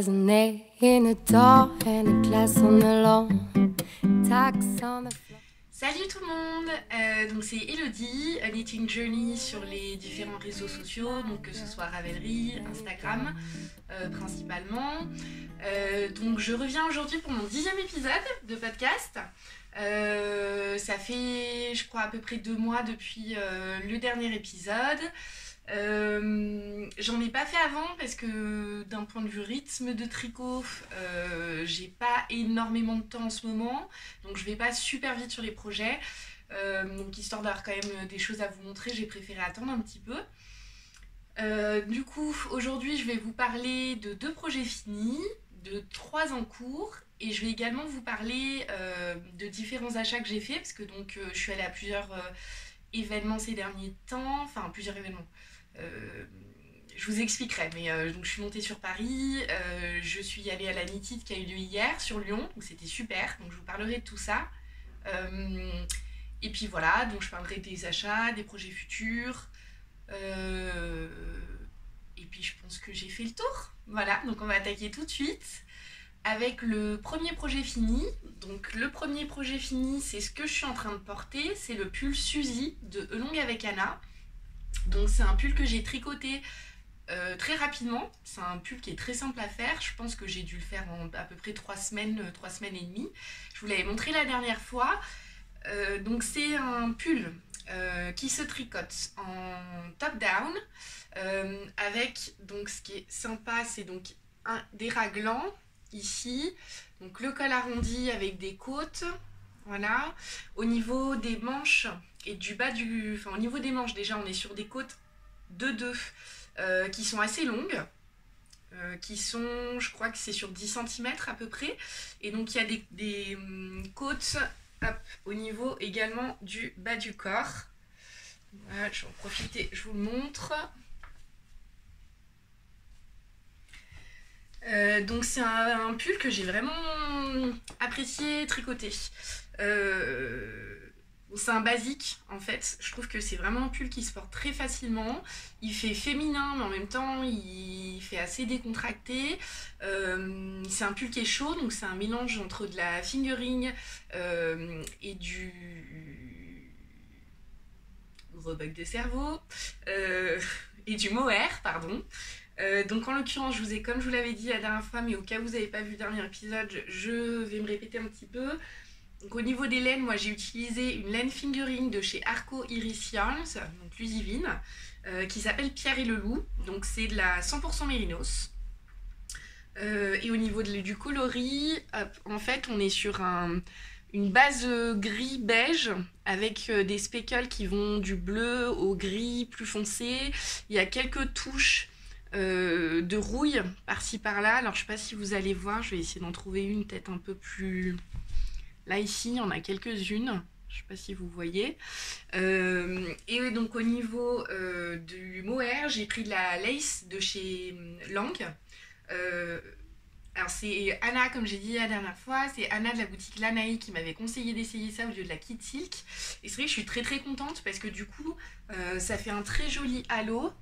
There's an A in a door and a glass on the lawn. Tacks on the floor. Salut tout le monde, donc c'est Elodie, A Knitting Journey sur les différents réseaux sociaux, donc que ce soit Ravelry, Instagram principalement. Donc je reviens aujourd'hui pour mon 10e épisode de podcast. Ça fait je crois à peu près 2 mois depuis le dernier épisode. J'en ai pas fait avant parce que d'un point de vue rythme de tricot, j'ai pas énormément de temps en ce moment, donc je vais pas super vite sur les projets, donc histoire d'avoir quand même des choses à vous montrer, j'ai préféré attendre un petit peu. Du coup aujourd'hui je vais vous parler de 2 projets finis, de 3 en cours, et je vais également vous parler de différents achats que j'ai fait parce que donc je suis allée à plusieurs événements ces derniers temps, enfin plusieurs événements. Je vous expliquerai, mais donc je suis montée sur Paris, je suis allée à la Knitted qui a eu lieu hier sur Lyon, donc c'était super, donc je vous parlerai de tout ça. Et puis voilà, donc je parlerai des achats, des projets futurs, et puis je pense que j'ai fait le tour. Voilà, donc on va attaquer tout de suite avec le premier projet fini. Donc le premier projet fini, c'est ce que je suis en train de porter, c'est le pull Suzy de Elong avec Anna. Donc c'est un pull que j'ai tricoté très rapidement, c'est un pull qui est très simple à faire, je pense que j'ai dû le faire en à peu près 3 semaines et demie. Je vous l'avais montré la dernière fois. Donc c'est un pull qui se tricote en top down, avec donc ce qui est sympa, c'est donc des raglans ici, donc le col arrondi avec des côtes, voilà. Au niveau des manches et du bas du... Enfin au niveau des manches déjà on est sur des côtes de 2 qui sont assez longues, qui sont, je crois que c'est sur 10 cm à peu près, et donc il y a des côtes au niveau également du bas du corps. Voilà, je vais en profiter, je vous le montre. Donc c'est un pull que j'ai vraiment apprécié tricoter. C'est un basique en fait, je trouve que c'est vraiment un pull qui se porte très facilement, il fait féminin mais en même temps il fait assez décontracté, c'est un pull qui est chaud, donc c'est un mélange entre de la fingering et du rebug de cerveau et du mohair, pardon. Donc en l'occurrence, comme je vous l'avais dit la dernière fois, mais au cas où vous n'avez pas vu le dernier épisode, je vais me répéter un petit peu. Donc au niveau des laines, moi j'ai utilisé une laine fingering de chez Arco Iris Yarns, donc Ludivine, qui s'appelle Pierre et le Loup, donc c'est de la 100% mérinos. Et au niveau du coloris, en fait on est sur une base gris beige avec des speckles qui vont du bleu au gris plus foncé. Il y a quelques touches de rouille par-ci par-là, alors je sais pas si vous allez voir, je vais essayer d'en trouver une peut-être un peu plus... Là ici, il y en a quelques-unes, je ne sais pas si vous voyez. Et donc au niveau du mohair, j'ai pris de la lace de chez Lang. Alors c'est Anna, comme j'ai dit la dernière fois, c'est Anna de la boutique Lanaï qui m'avait conseillé d'essayer ça au lieu de la Kid Silk. Et c'est vrai que je suis très très contente parce que du coup, ça fait un très joli halo.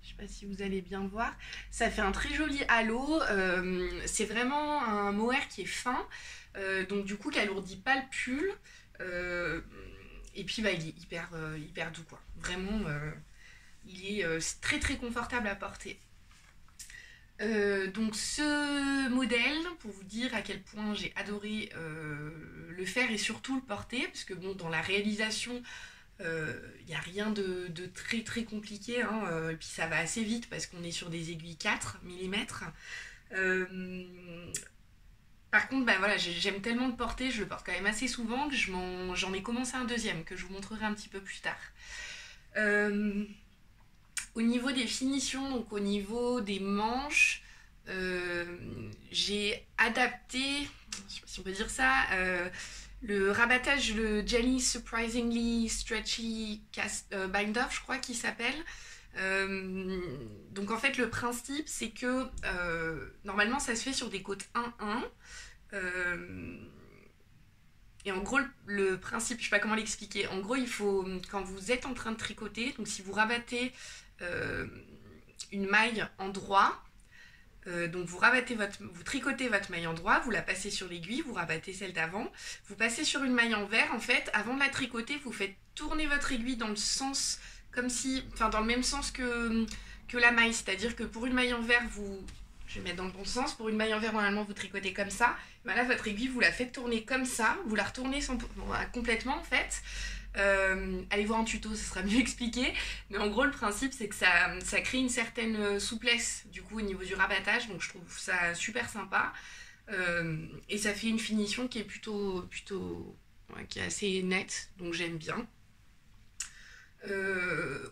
Je sais pas si vous allez bien voir. Ça fait un très joli halo. C'est vraiment un mohair qui est fin. Donc du coup qui alourdit pas le pull, et puis bah, il est hyper doux quoi. Vraiment il est très très confortable à porter. Donc ce modèle, pour vous dire à quel point j'ai adoré le faire et surtout le porter, parce que bon, dans la réalisation il n'y a rien de très très compliqué, hein, et puis ça va assez vite parce qu'on est sur des aiguilles 4 mm. Par contre, bah voilà, j'aime tellement le porter, je le porte quand même assez souvent que j'en ai commencé un deuxième que je vous montrerai un petit peu plus tard. Au niveau des finitions, donc au niveau des manches, j'ai adapté, je sais pas si on peut dire ça, le rabattage, le Jelly Surprisingly Stretchy Bind-Off, je crois qu'il s'appelle. Donc en fait le principe c'est que normalement ça se fait sur des côtes 1-1, et en gros le principe, je sais pas comment l'expliquer, en gros il faut, quand vous êtes en train de tricoter, donc si vous rabattez une maille en droit, Donc vous tricotez votre maille en droit, vous la passez sur l'aiguille, vous rabattez celle d'avant, vous passez sur une maille envers. En fait, avant de la tricoter, vous faites tourner votre aiguille dans le sens, dans le même sens que la maille. C'est-à-dire que pour une maille envers, je vais mettre dans le bon sens, pour une maille envers, normalement vous tricotez comme ça. Là, votre aiguille, vous la faites tourner comme ça, vous la retournez complètement en fait. Allez voir un tuto, ça sera mieux expliqué. Mais en gros, le principe, c'est que ça crée une certaine souplesse du coup au niveau du rabattage. Donc je trouve ça super sympa. Et ça fait une finition qui est qui est assez nette. Donc j'aime bien.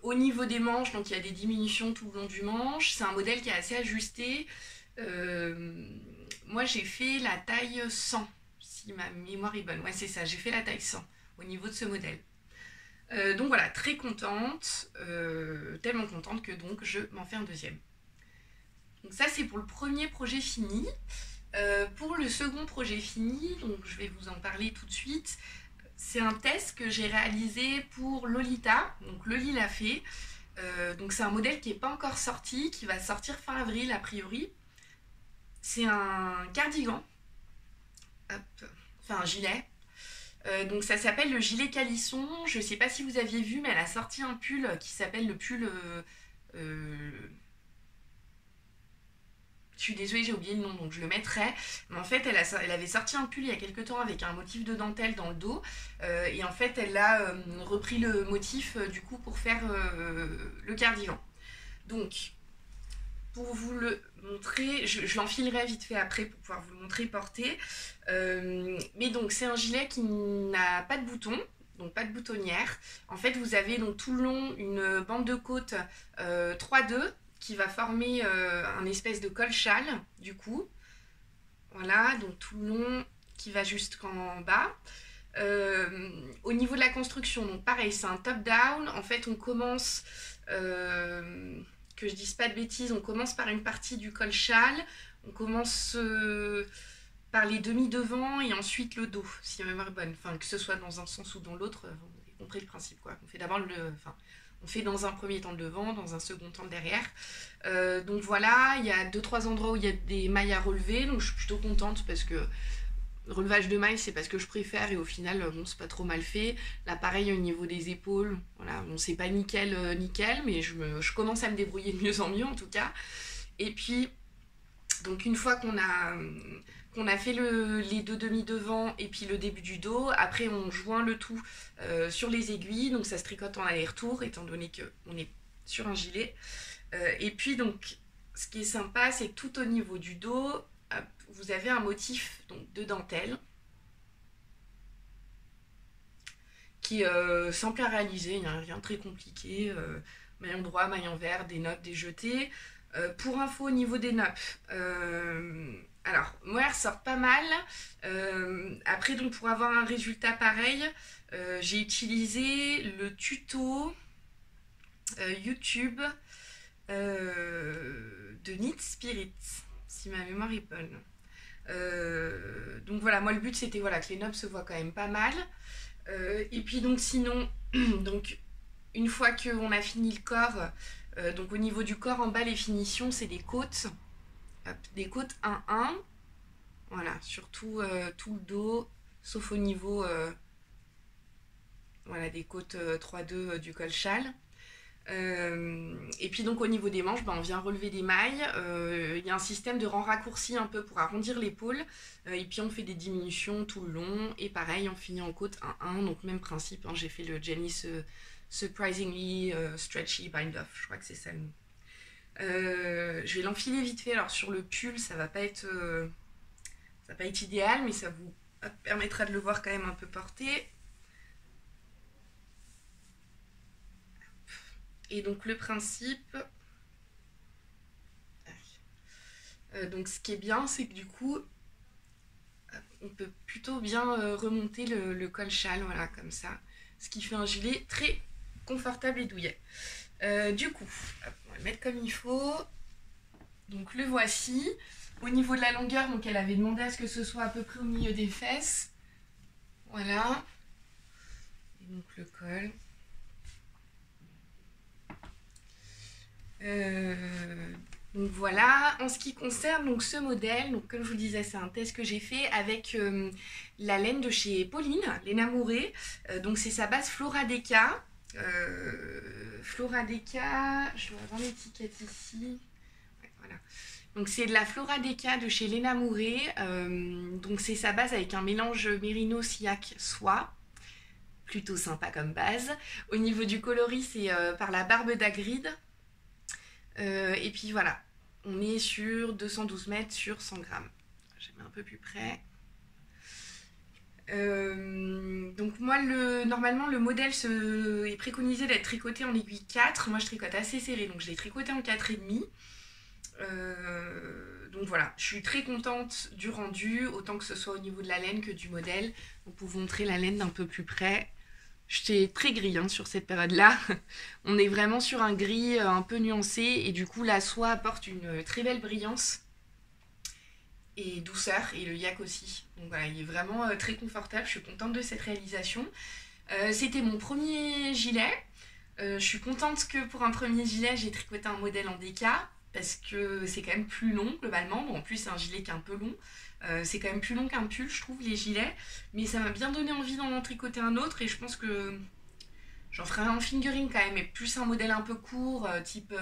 Au niveau des manches, donc il y a des diminutions tout le long du manche. C'est un modèle qui est assez ajusté. Moi, j'ai fait la taille 100, si ma mémoire est bonne. Ouais, c'est ça, j'ai fait la taille 100 au niveau de ce modèle. Donc voilà, très contente, tellement contente que donc je m'en fais un deuxième. Donc ça c'est pour le premier projet fini. Pour le second projet fini, donc je vais vous en parler tout de suite. C'est un test que j'ai réalisé pour Lolita, donc Loli l'a fait. Donc c'est un modèle qui n'est pas encore sorti, qui va sortir fin avril a priori. C'est un cardigan, enfin un gilet. Donc ça s'appelle le gilet calisson. Je sais pas si vous aviez vu, mais elle a sorti un pull qui s'appelle le pull... Je suis désolée, j'ai oublié le nom, donc je le mettrai. Mais en fait, elle avait sorti un pull il y a quelques temps avec un motif de dentelle dans le dos. Et en fait, elle a repris le motif du coup pour faire le cardigan. Donc, pour vous le montrer, je l'enfilerai vite fait après pour pouvoir vous le montrer porté. Mais donc c'est un gilet qui n'a pas de boutons, donc pas de boutonnière. En fait vous avez donc tout le long une bande de côte 3-2 qui va former un espèce de col-châle du coup. Voilà, donc tout le long qui va jusqu'en bas. Au niveau de la construction, donc pareil, c'est un top-down. En fait on commence... que je dise pas de bêtises, on commence par une partie du col-châle, on commence par les demi-devants et ensuite le dos, si ma mémoire est bonne. Enfin, que ce soit dans un sens ou dans l'autre, vous avez compris le principe, quoi. On fait d'abord on fait dans un premier temps le devant, dans un second temps le derrière. Donc voilà, il y a 2-3 endroits où il y a des mailles à relever, donc je suis plutôt contente parce que relevage de mailles, c'est parce que je préfère et au final, bon, c'est pas trop mal fait. Là, pareil, au niveau des épaules, voilà, bon, c'est pas nickel, mais je commence à me débrouiller de mieux en mieux en tout cas. Et puis, donc une fois qu'on a fait les deux demi-devants et puis le début du dos, après on joint le tout sur les aiguilles, donc ça se tricote en aller-retour étant donné qu'on est sur un gilet. Et puis donc, ce qui est sympa, c'est que tout au niveau du dos, vous avez un motif donc, de dentelle qui est simple à réaliser, il n'y a rien de très compliqué. Maille en droit, maille envers, des noppes, des jetés. Pour info au niveau des noppes, alors moi elles ressortent pas mal. Après donc pour avoir un résultat pareil, j'ai utilisé le tuto YouTube de Knit Spirit, si ma mémoire est bonne. Donc voilà, moi le but c'était voilà, que les noppes se voient quand même pas mal. Et puis donc sinon, donc, une fois qu'on a fini le corps, donc au niveau du corps en bas les finitions c'est des côtes, hop, des côtes 1-1, voilà, surtout tout le dos, sauf au niveau voilà, des côtes 3-2 du col-châle. Et puis donc au niveau des manches, on vient relever des mailles. Il y a un système de rang raccourci un peu pour arrondir l'épaule. Et puis on fait des diminutions tout le long. Et pareil, on finit en côte 1-1. Donc même principe, hein, j'ai fait le Jenny Surprisingly Stretchy Bind Off. Je crois que c'est ça le nom. Je vais l'enfiler vite fait. Alors sur le pull, ça va pas être idéal, mais ça vous permettra de le voir quand même un peu porté. Et donc le principe, donc ce qui est bien, c'est que du coup, on peut plutôt bien remonter le col-châle, voilà, comme ça. Ce qui fait un gilet très confortable et douillet. Du coup, on va le mettre comme il faut. Donc le voici. Au niveau de la longueur, donc elle avait demandé à ce que ce soit à peu près au milieu des fesses. Voilà. Et donc le col. Donc voilà, en ce qui concerne donc ce modèle, donc comme je vous le disais, c'est un test que j'ai fait avec la laine de chez Pauline, l'Enamouré. Donc c'est sa base Floradeca. Floradeca, je dois avoir l'étiquette ici. Ouais, voilà. Donc c'est de la Floradeca de chez l'Enamouré. Donc c'est sa base avec un mélange mérino, siac, soie. Plutôt sympa comme base. Au niveau du coloris, c'est par la Barbe d'Agrid. Et puis voilà, on est sur 212 mètres sur 100 grammes. Je mets un peu plus près. Donc moi, normalement, le modèle est préconisé d'être tricoté en aiguille 4. Moi, je tricote assez serré, donc je l'ai tricoté en 4,5. Donc voilà, je suis très contente du rendu, autant que ce soit au niveau de la laine que du modèle. Donc pour vous montrer la laine d'un peu plus près. J'étais très gris sur cette période-là. On est vraiment sur un gris un peu nuancé et du coup la soie apporte une très belle brillance et douceur et le yak aussi. Donc voilà, il est vraiment très confortable. Je suis contente de cette réalisation. C'était mon premier gilet. Je suis contente que pour un premier gilet, j'ai tricoté un modèle en DK parce que c'est quand même plus long globalement. Bon, en plus, c'est un gilet qui est un peu long. C'est quand même plus long qu'un pull, je trouve, les gilets. Mais ça m'a bien donné envie d'en tricoter un autre et je pense que j'en ferai un en fingering quand même, et plus un modèle un peu court, type,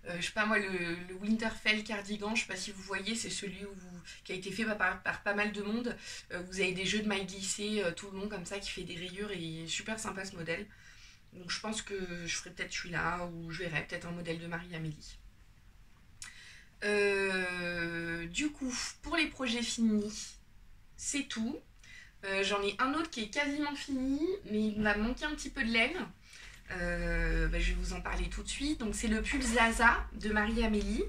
je sais pas moi, le Winterfell cardigan, je sais pas si vous voyez, c'est celui qui a été fait par pas mal de monde. Vous avez des jeux de mailles glissées tout le long comme ça qui fait des rayures et il est super sympa ce modèle. Donc je pense que je ferai peut-être celui-là ou je verrai peut-être un modèle de Marie-Amélie. Du coup, pour les projets finis, c'est tout. J'en ai un autre qui est quasiment fini, mais il m'a manqué un petit peu de laine. Je vais vous en parler tout de suite. Donc c'est le pull Zaza de Marie-Amélie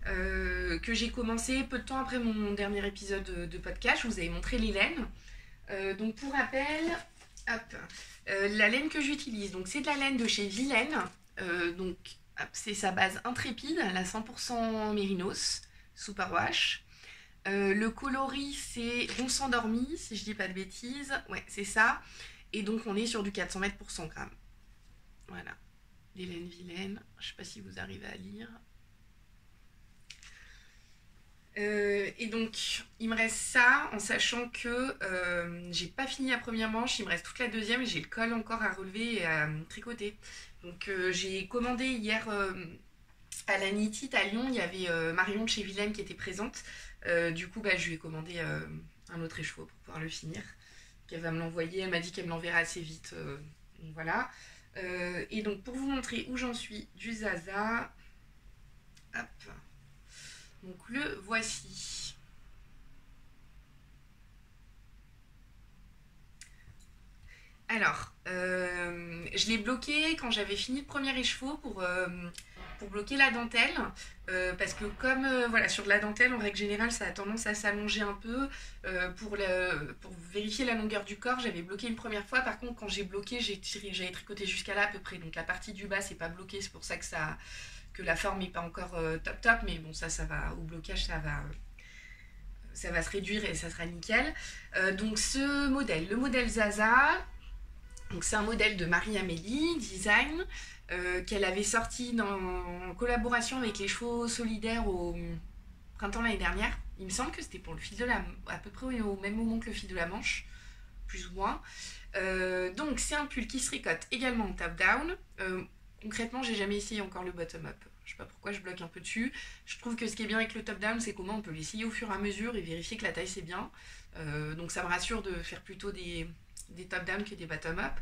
que j'ai commencé peu de temps après mon dernier épisode de podcast. Je vous avais montré les laines. Donc pour rappel, hop, la laine que j'utilise, donc c'est de la laine de chez Vilaine. Donc c'est sa base intrépide, la 100% mérinos, superwash. Le coloris c'est On s'endormit, si je dis pas de bêtises. Ouais, c'est ça. Et donc on est sur du 400 mètres pour 100 grammes. Voilà. Les laines vilaines. Je sais pas si vous arrivez à lire. Et donc il me reste ça en sachant que j'ai pas fini la première manche, il me reste toute la deuxième et j'ai le col encore à relever et à tricoter. Donc j'ai commandé hier à la Knit-It à Lyon, il y avait Marion de chez Vilaine qui était présente. Du coup je lui ai commandé un autre écheveau pour pouvoir le finir. Elle va me l'envoyer, elle m'a dit qu'elle me l'enverra assez vite. Donc voilà. Et donc pour vous montrer où j'en suis du Zaza, hop. Donc le voici. Alors, je l'ai bloqué quand j'avais fini le premier écheveau pour bloquer la dentelle. Parce que comme voilà, sur de la dentelle, en règle générale, ça a tendance à s'allonger un peu. Pour vérifier la longueur du corps, j'avais bloqué une première fois. Par contre, quand j'ai bloqué, j'avais tricoté jusqu'à là à peu près. Donc la partie du bas, c'est pas bloqué. C'est pour ça que la forme n'est pas encore top, mais bon, ça va, au blocage, ça va se réduire et ça sera nickel. Donc ce modèle, le modèle Zaza, donc c'est un modèle de Marie-Amélie Design qu'elle avait sorti en collaboration avec les chevaux solidaires au printemps l'année dernière. Il me semble que c'était pour le fil de à peu près au même moment que le fil de la Manche, plus ou moins. Donc c'est un pull qui se tricote également en top-down. Concrètement, j'ai jamais essayé encore le bottom-up. Je sais pas pourquoi je bloque un peu dessus. Je trouve que ce qui est bien avec le top-down, c'est comment on peut l'essayer au fur et à mesure et vérifier que la taille c'est bien. Donc ça me rassure de faire plutôt des top-down que des bottom-up.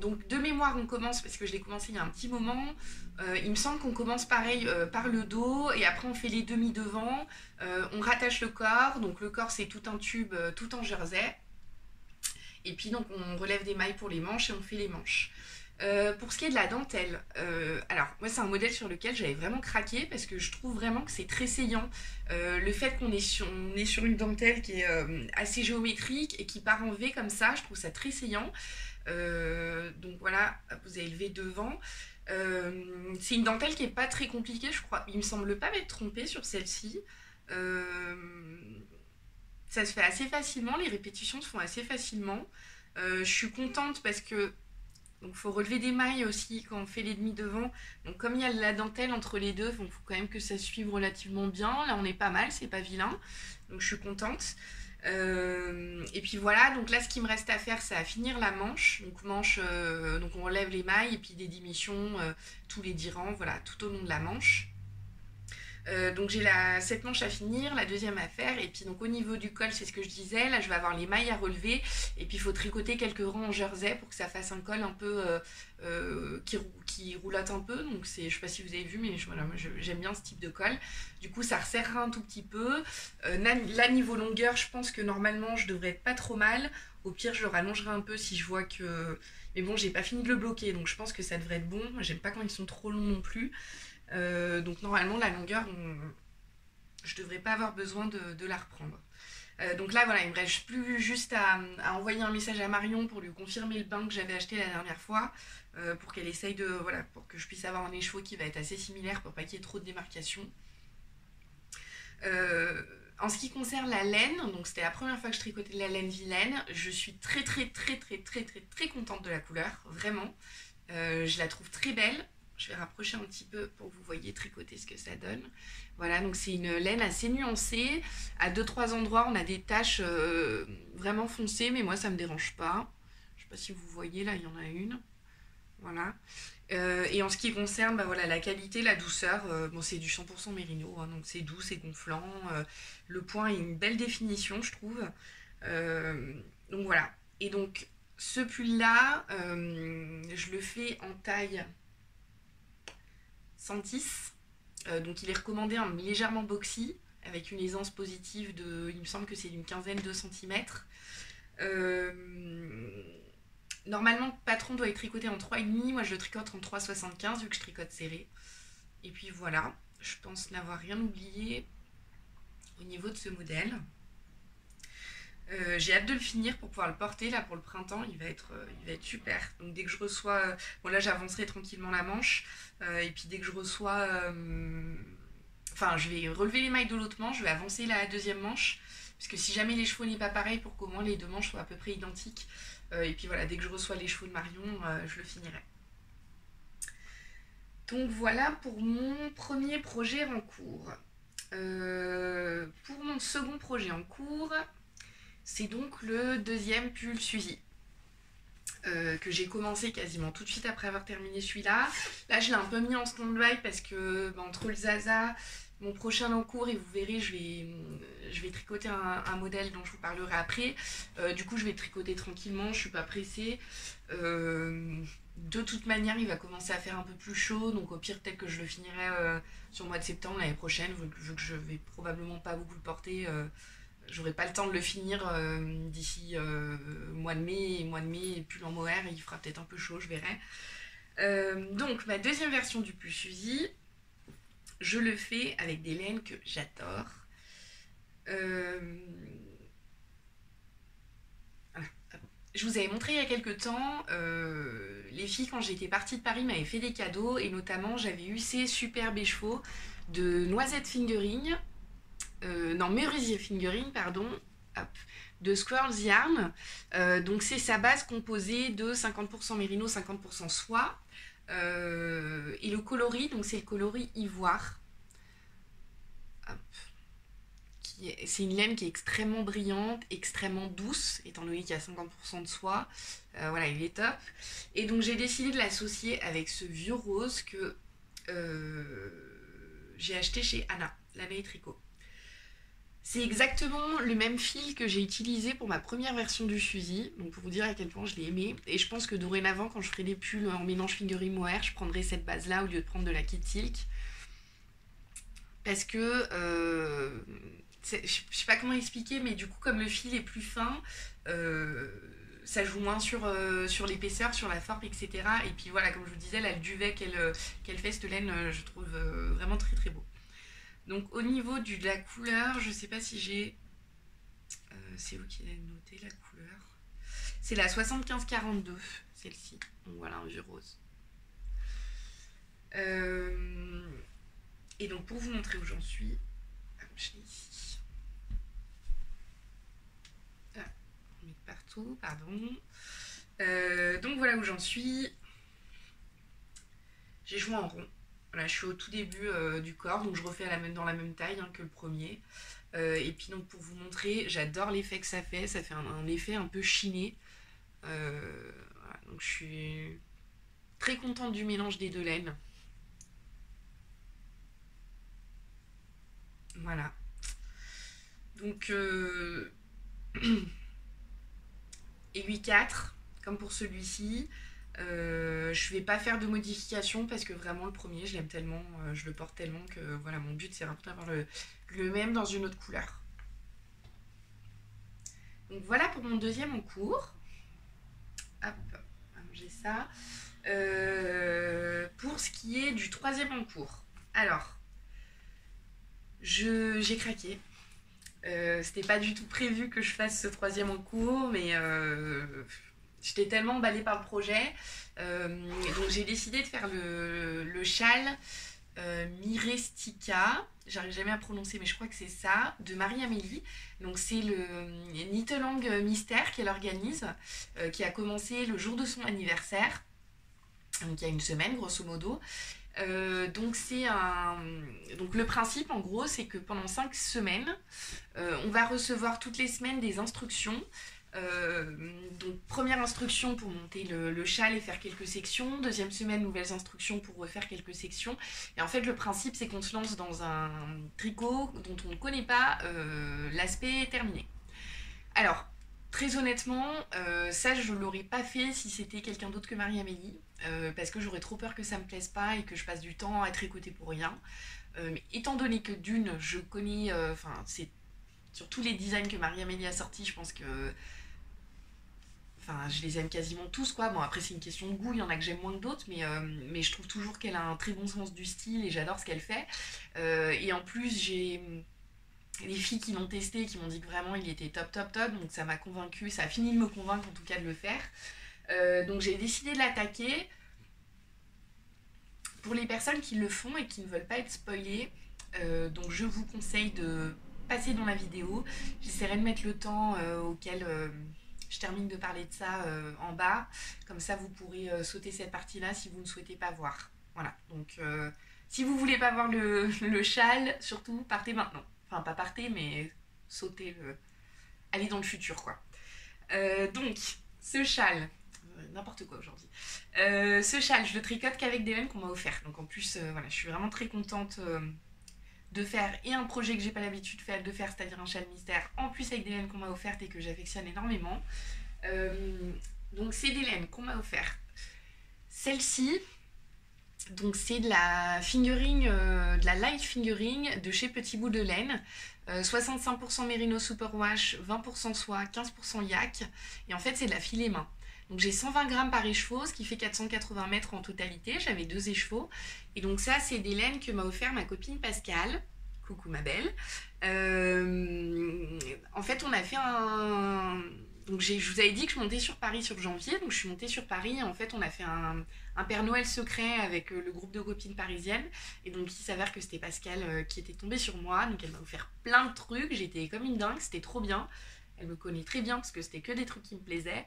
Donc de mémoire, on commence, parce que je l'ai commencé il y a un petit moment, il me semble qu'on commence pareil par le dos et après on fait les demi devant. On rattache le corps, donc le corps c'est tout un tube, tout en jersey. Et puis donc on relève des mailles pour les manches et on fait les manches. Pour ce qui est de la dentelle, alors moi c'est un modèle sur lequel j'avais vraiment craqué parce que je trouve vraiment que c'est très saillant. Le fait qu'on est sur une dentelle qui est assez géométrique et qui part en V comme ça, je trouve ça très saillant. Donc voilà, vous avez le V devant. C'est une dentelle qui est pas très compliquée, je crois. Il me semble pas m'être trompée sur celle-ci. Ça se fait assez facilement, les répétitions se font assez facilement. Je suis contente parce que Donc il faut relever des mailles aussi quand on fait les demi devant. Donc comme il y a la dentelle entre les deux, il faut quand même que ça suive relativement bien. Là on est pas mal, c'est pas vilain. Donc je suis contente. Et puis voilà, donc là ce qui me reste à faire c'est à finir la manche. Donc on relève les mailles et puis des diminutions tous les 10 rangs, voilà, tout au long de la manche. Donc j'ai cette manche à finir, la deuxième à faire, et puis donc au niveau du col, c'est ce que je disais, là je vais avoir les mailles à relever, et puis il faut tricoter quelques rangs en jersey pour que ça fasse un col un peu qui roulotte un peu, donc je sais pas si vous avez vu, mais voilà, moi j'aime bien ce type de col. Du coup ça resserrera un tout petit peu. Là niveau longueur, je pense que normalement je devrais être pas trop mal, au pire je le rallongerai un peu si je vois que... Mais bon, j'ai pas fini de le bloquer, donc je pense que ça devrait être bon. Moi j'aime pas quand ils sont trop longs non plus. Donc normalement la longueur, je devrais pas avoir besoin de la reprendre. Donc là voilà, il me reste plus juste à envoyer un message à Marion pour lui confirmer le bain que j'avais acheté la dernière fois, pour qu'elle essaye de, voilà, pour que je puisse avoir un écheveau qui va être assez similaire pour pas qu'il y ait trop de démarcation. En ce qui concerne la laine, donc c'était la première fois que je tricotais de la laine vilaine, je suis très contente de la couleur, vraiment. Je la trouve très belle. Je vais rapprocher un petit peu pour que vous voyez tricoter ce que ça donne. Voilà, donc c'est une laine assez nuancée. À 2-3 endroits, on a des taches vraiment foncées, mais moi, ça ne me dérange pas. Je ne sais pas si vous voyez, là, il y en a une. Voilà. Et en ce qui concerne voilà, la qualité, la douceur, bon, c'est du 100% mérino, hein, donc c'est doux, c'est gonflant. Le point est une belle définition, je trouve. Donc voilà. Et donc, ce pull-là, je le fais en taille 110, donc il est recommandé en légèrement boxy, avec une aisance positive de, il me semble que c'est d'une quinzaine de centimètres. Normalement, le patron doit être tricoté en 3,5, moi je le tricote en 3,75 vu que je tricote serré. Et puis voilà, je pense n'avoir rien oublié au niveau de ce modèle. J'ai hâte de le finir pour pouvoir le porter là pour le printemps, il va être super. Donc dès que je reçois, bon là j'avancerai tranquillement la manche, et puis dès que je reçois, enfin je vais relever les mailles de l'autre manche, je vais avancer la deuxième manche, parce que si jamais les chevaux n'est pas pareil, pour qu'au moins les deux manches soient à peu près identiques, et puis voilà, dès que je reçois les chevaux de Marion, je le finirai. Donc voilà pour mon premier projet en cours. Pour mon second projet en cours, c'est donc le deuxième pull Suzy, que j'ai commencé quasiment tout de suite après avoir terminé celui-là. Là, je l'ai un peu mis en stand-by parce que entre le Zaza, mon prochain en cours, et vous verrez, je vais tricoter un modèle dont je vous parlerai après. Du coup, je vais tricoter tranquillement, je suis pas pressée. De toute manière, il va commencer à faire un peu plus chaud, donc au pire, peut-être que je le finirai sur le mois de septembre l'année prochaine, vu que je vais probablement pas beaucoup le porter. J'aurai pas le temps de le finir d'ici mois de mai, et pull en mohair, il fera peut-être un peu chaud, je verrai. Donc ma deuxième version du pull Suzy, je le fais avec des laines que j'adore. Je vous avais montré il y a quelques temps, les filles quand j'étais partie de Paris m'avaient fait des cadeaux, et notamment j'avais eu ces superbes écheveaux de Noisette Fingering, non, Merisier Fingering, pardon, hop, de Squirrel's Yarn. Donc c'est sa base composée de 50% mérino, 50% soie. Et le coloris, donc c'est le coloris ivoire. C'est une laine qui est extrêmement brillante, extrêmement douce, étant donné qu'il y a 50% de soie. Voilà, il est top. Et donc j'ai décidé de l'associer avec ce vieux rose que j'ai acheté chez Anna, l'abeille tricot. C'est exactement le même fil que j'ai utilisé pour ma première version du Suzy, donc pour vous dire à quel point je l'ai aimé. Et je pense que dorénavant, quand je ferai des pulls en mélange fingering mohair, je prendrai cette base-là au lieu de prendre de la Kid Silk. Parce que, je sais pas comment expliquer, mais du coup, comme le fil est plus fin, ça joue moins sur l'épaisseur, sur la forme, etc. Et puis voilà, comme je vous disais, là, le duvet qu'elle fait, cette laine, je trouve vraiment très très beau. Donc au niveau de la couleur, je sais pas si j'ai... c'est vous qui avez noté la couleur. C'est la 7542, celle-ci. Donc voilà, un vieux rose. Et donc pour vous montrer où j'en suis, je l'ai ici. Ah, on met partout, pardon. Donc voilà où j'en suis. J'ai joué en rond. Voilà, je suis au tout début du corps, donc je refais dans la même taille que le premier. Et puis donc pour vous montrer, j'adore l'effet que ça fait un effet un peu chiné. Voilà, donc je suis très contente du mélange des deux laines. Voilà. Donc aiguille 4, comme pour celui-ci. Je vais pas faire de modification parce que vraiment le premier je l'aime tellement, je le porte tellement que voilà, mon but c'est vraiment d'avoir le même dans une autre couleur. Donc voilà pour mon deuxième en cours. Hop, on va manger ça. Pour ce qui est du troisième en cours, alors j'ai craqué. C'était pas du tout prévu que je fasse ce troisième en cours, mais j'étais tellement emballée par le projet. Donc j'ai décidé de faire le châle Mirestica, j'arrive jamais à prononcer, mais je crois que c'est ça, de Marie-Amélie. Donc c'est le Knit-Along Mystère qu'elle organise, qui a commencé le jour de son anniversaire, donc il y a une semaine grosso modo. Donc le principe en gros c'est que pendant 5 semaines on va recevoir toutes les semaines des instructions. Donc première instruction pour monter le châle et faire quelques sections, deuxième semaine nouvelles instructions pour refaire quelques sections, et en fait le principe c'est qu'on se lance dans un tricot dont on ne connaît pas l'aspect terminé. Alors très honnêtement, ça je l'aurais pas fait si c'était quelqu'un d'autre que Marie-Amélie, parce que j'aurais trop peur que ça me plaise pas et que je passe du temps à tricoter pour rien. Mais étant donné que d'une, je connais, c'est sur tous les designs que Marie-Amélie a sortis, je pense que, je les aime quasiment tous quoi. Bon après c'est une question de goût, il y en a que j'aime moins que d'autres, mais je trouve toujours qu'elle a un très bon sens du style et j'adore ce qu'elle fait. Et en plus j'ai les filles qui l'ont testé, qui m'ont dit que vraiment il était top top top, donc ça m'a convaincue, ça a fini de me convaincre en tout cas de le faire. Donc j'ai décidé de l'attaquer. Pour les personnes qui le font et qui ne veulent pas être spoilées, donc je vous conseille de passer dans la vidéo. J'essaierai de mettre le temps auquel je termine de parler de ça en bas. Comme ça vous pourrez sauter cette partie-là si vous ne souhaitez pas voir. Voilà, donc si vous voulez pas voir le châle, surtout partez maintenant. Enfin pas partez mais sautez allez dans le futur quoi. Donc ce châle, n'importe quoi aujourd'hui. Ce châle, je le tricote qu'avec des laines qu'on m'a offert. Donc en plus, voilà, je suis vraiment très contente de faire et un projet que j'ai pas l'habitude de faire, c'est-à-dire un châle mystère, en plus avec des laines qu'on m'a offertes et que j'affectionne énormément. Donc c'est des laines qu'on m'a offertes. Celle-ci, donc c'est de la fingering, de la light fingering de chez Petit Bout de Laine. 65% Merino Superwash, 20% soie, 15% yak. Et en fait c'est de la filet main. Donc j'ai 120 grammes par écheveau, ce qui fait 480 mètres en totalité. J'avais 2 écheveaux. Et donc ça, c'est des laines que m'a offert ma copine Pascale. Coucou ma belle. En fait, on a fait un... Donc je vous avais dit que je montais sur Paris sur janvier. Donc je suis montée sur Paris. Et en fait, on a fait un Père Noël secret avec le groupe de copines parisiennes. Et donc il s'avère que c'était Pascale qui était tombée sur moi. Donc elle m'a offert plein de trucs. J'étais comme une dingue. C'était trop bien. Elle me connaît très bien parce que c'était que des trucs qui me plaisaient.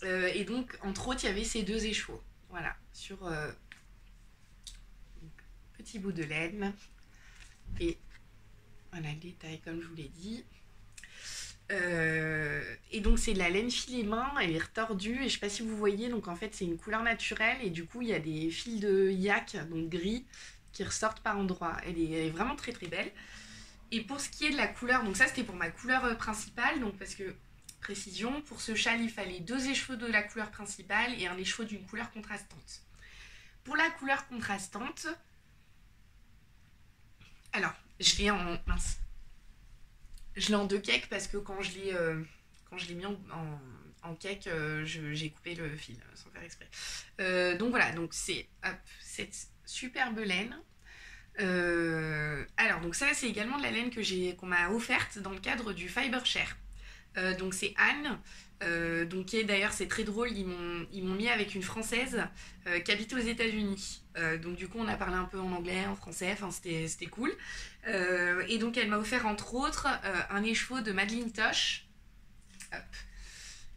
Et donc, entre autres, il y avait ces 2 écheveaux. Voilà, sur petit bout de laine. Et voilà le détail, comme je vous l'ai dit. Et donc, c'est de la laine filet main, elle est retordue. Et je sais pas si vous voyez, donc en fait, c'est une couleur naturelle. Et du coup, il y a des fils de yak, donc gris, qui ressortent par endroits. Elle est vraiment très très belle. Et pour ce qui est de la couleur, donc ça, c'était pour ma couleur principale. Donc, parce que... Précision, pour ce châle, il fallait 2 écheveaux de la couleur principale et un écheveau d'une couleur contrastante. Pour la couleur contrastante, alors, je l'ai en 2 cakes parce que quand je l'ai mis en cake, j'ai coupé le fil sans faire exprès. Donc voilà, donc c'est cette superbe laine. Alors, donc ça, c'est également de la laine qu'on m'a offerte dans le cadre du Fiber Share. Donc c'est Anne, donc d'ailleurs c'est très drôle, ils m'ont mis avec une Française qui habite aux États-Unis. Donc du coup on a parlé un peu en anglais, en français, enfin c'était cool. Et donc elle m'a offert entre autres un écheveau de Madeleine Tosh. Hop.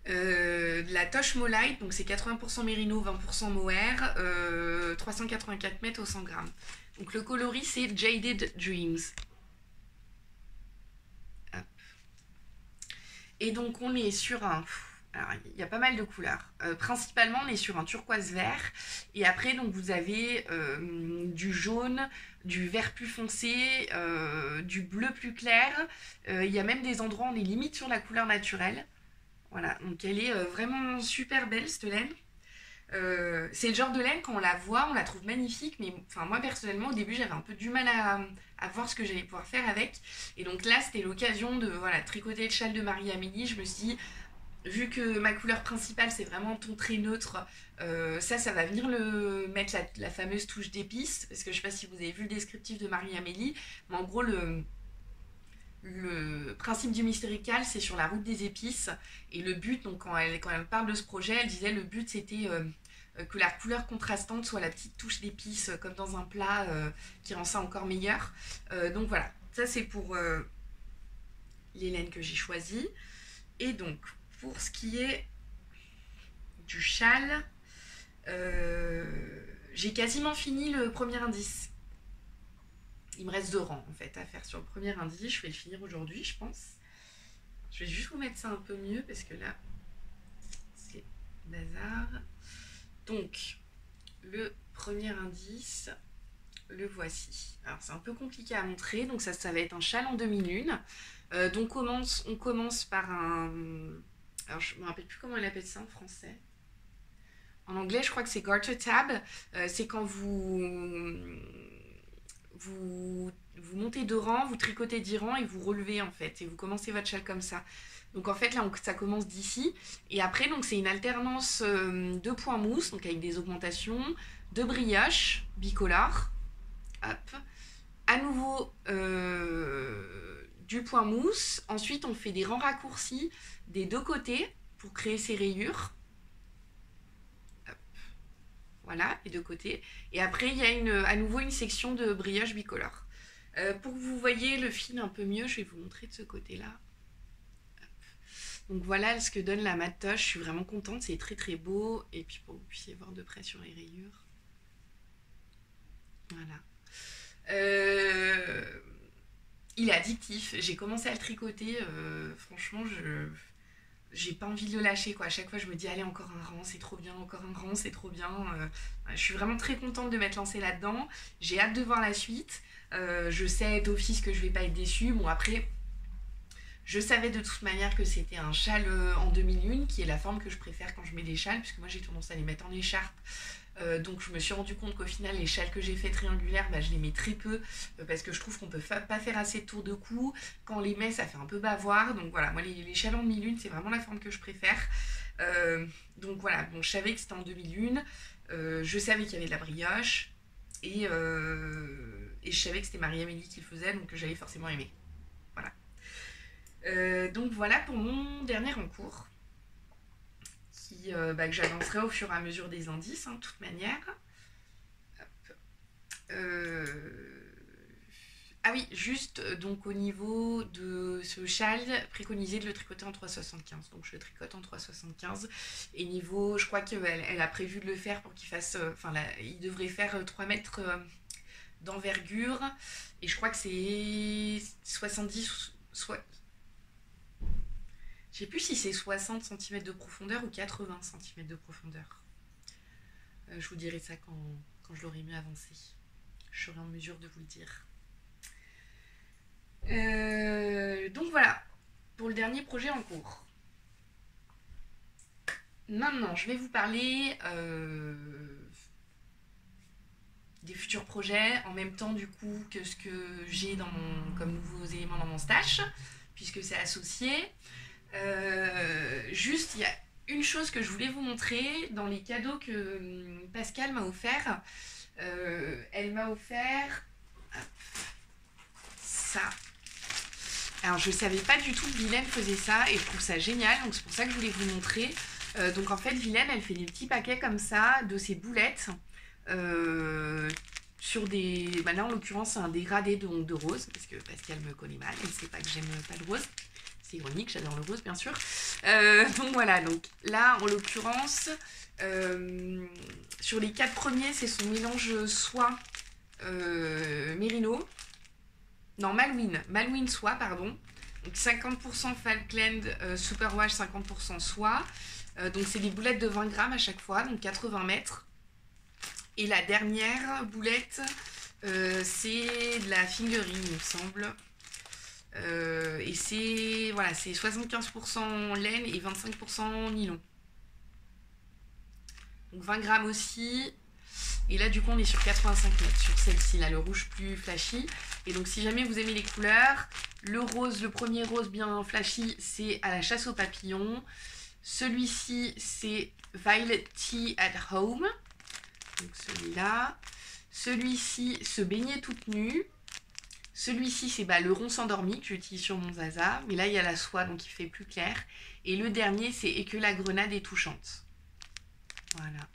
De la Tosh Molite, donc c'est 80% mérino, 20% mohair, 384 mètres au 100 grammes. Donc le coloris c'est Jaded Dreams. Hop. Et donc on est sur un... Alors, il y a pas mal de couleurs. Principalement, on est sur un turquoise vert. Et après, donc, vous avez du jaune, du vert plus foncé, du bleu plus clair. Il y a même des endroits où on est limite sur la couleur naturelle. Voilà, donc elle est vraiment super belle, cette laine. C'est le genre de laine, quand on la voit, on la trouve magnifique. Mais enfin, moi, personnellement, au début, j'avais un peu du mal à voir ce que j'allais pouvoir faire avec. Et donc là, c'était l'occasion de voilà, tricoter le châle de Marie-Amélie. Je me suis dit... Vu que ma couleur principale c'est vraiment ton trait neutre, ça va venir mettre la fameuse touche d'épices, parce que je sais pas si vous avez vu le descriptif de Marie-Amélie, mais en gros le principe du Mystérical c'est sur la route des épices, et le but, donc quand elle parle de ce projet, elle disait le but c'était que la couleur contrastante soit la petite touche d'épices comme dans un plat qui rend ça encore meilleur. Donc voilà, ça c'est pour les laines que j'ai choisies. Et donc pour ce qui est du châle, j'ai quasiment fini le premier indice. Il me reste 2 rangs en fait à faire sur le premier indice. Je vais le finir aujourd'hui, je pense. Je vais juste vous mettre ça un peu mieux parce que là, c'est bazar. Donc, le premier indice, le voici. Alors, c'est un peu compliqué à montrer. Donc, ça va être un châle en demi-lune. Donc, on commence par un... Alors, je ne me rappelle plus comment elle appelle ça en français. En anglais, je crois que c'est garter tab. C'est quand vous montez 2 rangs, vous tricotez 10 rangs et vous relevez en fait. Et vous commencez votre châle comme ça. Donc en fait, là, ça commence d'ici. Et après, donc c'est une alternance de points mousse, donc avec des augmentations, de brioche bicolore. Hop. À nouveau... du point mousse. Ensuite, on fait des rangs raccourcis des 2 côtés pour créer ces rayures. Hop. Voilà, les 2 côtés. Et après, il y a à nouveau une section de brioche bicolore. Pour que vous voyez le fil un peu mieux, je vais vous montrer de ce côté-là. Donc voilà ce que donne la matoche. Je suis vraiment contente, c'est très très beau. Et puis pour que vous puissiez voir de près sur les rayures. Voilà. Il est addictif, j'ai commencé à le tricoter, franchement j'ai pas envie de le lâcher quoi. À chaque fois je me dis allez encore un rang, c'est trop bien, encore un rang, c'est trop bien. Je suis vraiment très contente de m'être lancée là-dedans, j'ai hâte de voir la suite. Je sais d'office que je vais pas être déçue. Bon après, je savais de toute manière que c'était un châle en demi-lune, qui est la forme que je préfère quand je mets des châles, puisque moi j'ai tendance à les mettre en écharpe. Donc je me suis rendu compte qu'au final les châles que j'ai fait triangulaires, je les mets très peu parce que je trouve qu'on peut pas faire assez de tours de cou. Quand on les met ça fait un peu bavoir. Donc voilà, moi les châles en demi-lune c'est vraiment la forme que je préfère. Donc voilà, bon, je savais que c'était en demi-lune, je savais qu'il y avait de la brioche et je savais que c'était Marie-Amélie qui le faisait, donc j'allais forcément aimer. Voilà. Donc voilà pour mon dernier en cours. Que j'avancerai au fur et à mesure des indices, de toute manière. Ah oui, juste donc au niveau de ce châle, préconisé de le tricoter en 3,75. Donc je le tricote en 3,75. Et niveau, je crois qu'elle a prévu de le faire pour qu'il fasse... il devrait faire 3 mètres d'envergure. Et je crois que c'est 70... Je sais plus si c'est 60 cm de profondeur ou 80 cm de profondeur. Je vous dirai ça quand je l'aurai mieux avancé. Je serai en mesure de vous le dire. Donc voilà, pour le dernier projet en cours. Maintenant, je vais vous parler des futurs projets, en même temps du coup que ce que j'ai comme nouveaux éléments dans mon stash, puisque c'est associé. Juste, il y a une chose que je voulais vous montrer dans les cadeaux que Pascal m'a offert. Elle m'a offert ça. Alors je ne savais pas du tout que Vilaine faisait ça et je trouve ça génial, donc c'est pour ça que je voulais vous montrer. Donc en fait Vilaine elle fait des petits paquets comme ça de ces boulettes sur des... là en l'occurrence c'est un dégradé de rose, parce que Pascal me connaît mal, elle ne sait pas que j'aime pas le rose. C'est ironique, j'adore le rose bien sûr. Donc voilà, donc là en l'occurrence, sur les 4 premiers, c'est son mélange soie Merino. Non, Malouine soie, pardon. Donc 50% Falkland Superwash, 50% soie. Donc c'est des boulettes de 20 grammes à chaque fois, donc 80 mètres. Et la dernière boulette, c'est de la fingerie, il me semble. Et c'est voilà, c'est 75% laine et 25% nylon. Donc 20 grammes aussi. Et là, du coup, on est sur 85 mètres sur celle-ci, là, le rouge plus flashy. Et donc, si jamais vous aimez les couleurs, le rose, le premier rose bien flashy, c'est à la chasse aux papillons. Celui-ci, c'est Violet Tea at Home. Donc, celui-là. Celui-ci, se baigner toute nue. Celui-ci, c'est le rond s'endormi que j'utilise sur mon Zaza. Mais là, il y a la soie, donc il fait plus clair. Et le dernier, c'est Et que la grenade est touchante. Voilà.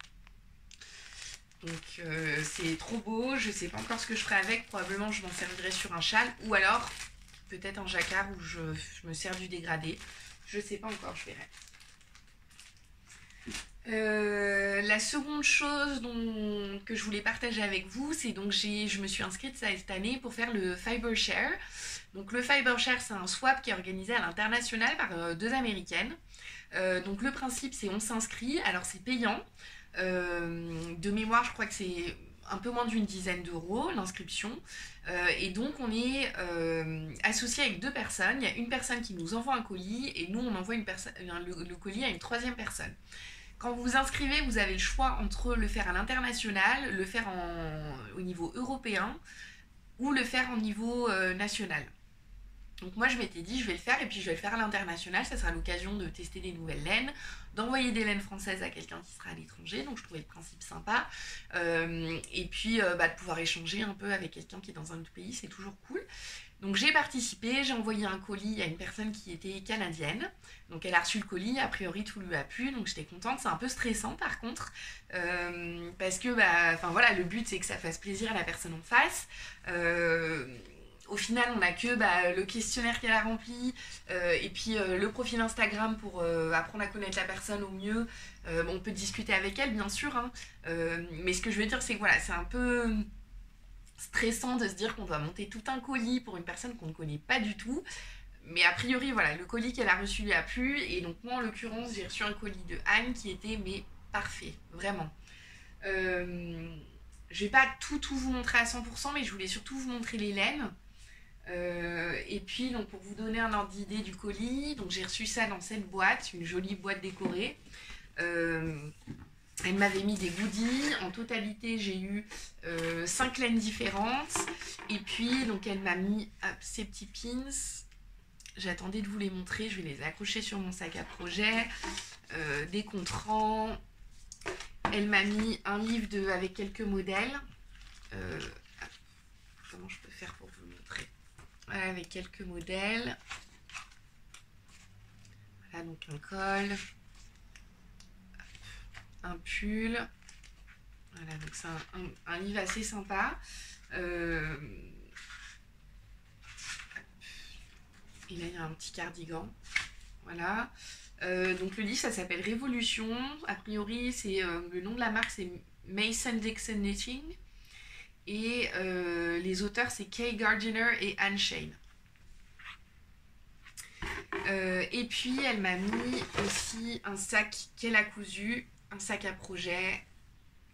Donc c'est trop beau, je sais pas encore ce que je ferai avec, probablement je m'en servirai sur un châle ou alors peut-être un jacquard où je me sers du dégradé. Je sais pas encore, je verrai. La seconde chose que je voulais partager avec vous, c'est donc je me suis inscrite cette année pour faire le Fibershare. Donc le Fibershare, c'est un swap qui est organisé à l'international par 2 américaines. Donc le principe, c'est on s'inscrit, alors c'est payant. De mémoire, je crois que c'est un peu moins d'une dizaine d'euros l'inscription. Et donc on est associé avec 2 personnes. Il y a une personne qui nous envoie un colis et nous on envoie le colis à une 3e personne. Quand vous vous inscrivez, vous avez le choix entre le faire à l'international, le faire au niveau européen ou le faire au niveau national. Donc moi je m'étais dit je vais le faire et puis je vais le faire à l'international, ça sera l'occasion de tester des nouvelles laines, d'envoyer des laines françaises à quelqu'un qui sera à l'étranger, donc je trouvais le principe sympa. Et puis de pouvoir échanger un peu avec quelqu'un qui est dans un autre pays, c'est toujours cool. Donc j'ai participé, j'ai envoyé un colis à une personne qui était canadienne, donc elle a reçu le colis, a priori tout lui a plu, donc j'étais contente. C'est un peu stressant par contre, parce que voilà, le but c'est que ça fasse plaisir à la personne en face. Au final, on n'a que le questionnaire qu'elle a rempli et puis le profil Instagram pour apprendre à connaître la personne au mieux. On peut discuter avec elle, bien sûr, hein, mais ce que je veux dire, c'est que voilà, c'est un peu stressant de se dire qu'on doit monter tout un colis pour une personne qu'on ne connaît pas du tout. Mais a priori, voilà, le colis qu'elle a reçu lui a plu. Et donc moi, en l'occurrence, j'ai reçu un colis de Anne qui était parfait, vraiment. Je vais pas tout vous montrer à 100%, mais je voulais surtout vous montrer les laines. Et puis donc pour vous donner un ordre d'idée du colis, donc j'ai reçu ça dans cette boîte, une jolie boîte décorée. Elle m'avait mis des goodies. En totalité, j'ai eu 5 laines différentes. Et puis donc elle m'a mis ces petits pins. J'attendais de vous les montrer, je vais les accrocher sur mon sac à projet. Des contrans. Elle m'a mis un livre avec quelques modèles. Comment je peux faire pour vous montrer? Voilà, avec quelques modèles. Voilà, donc un col, un pull. Voilà, donc c'est un livre assez sympa. Et là, il y a un petit cardigan. Voilà. Donc le livre, ça s'appelle Révolution. A priori, c'est le nom de la marque, c'est Mason-Dixon Knitting. Et les auteurs, c'est Kay Gardiner et Anne Shane. Et puis, elle m'a mis aussi un sac qu'elle a cousu, un sac à projet.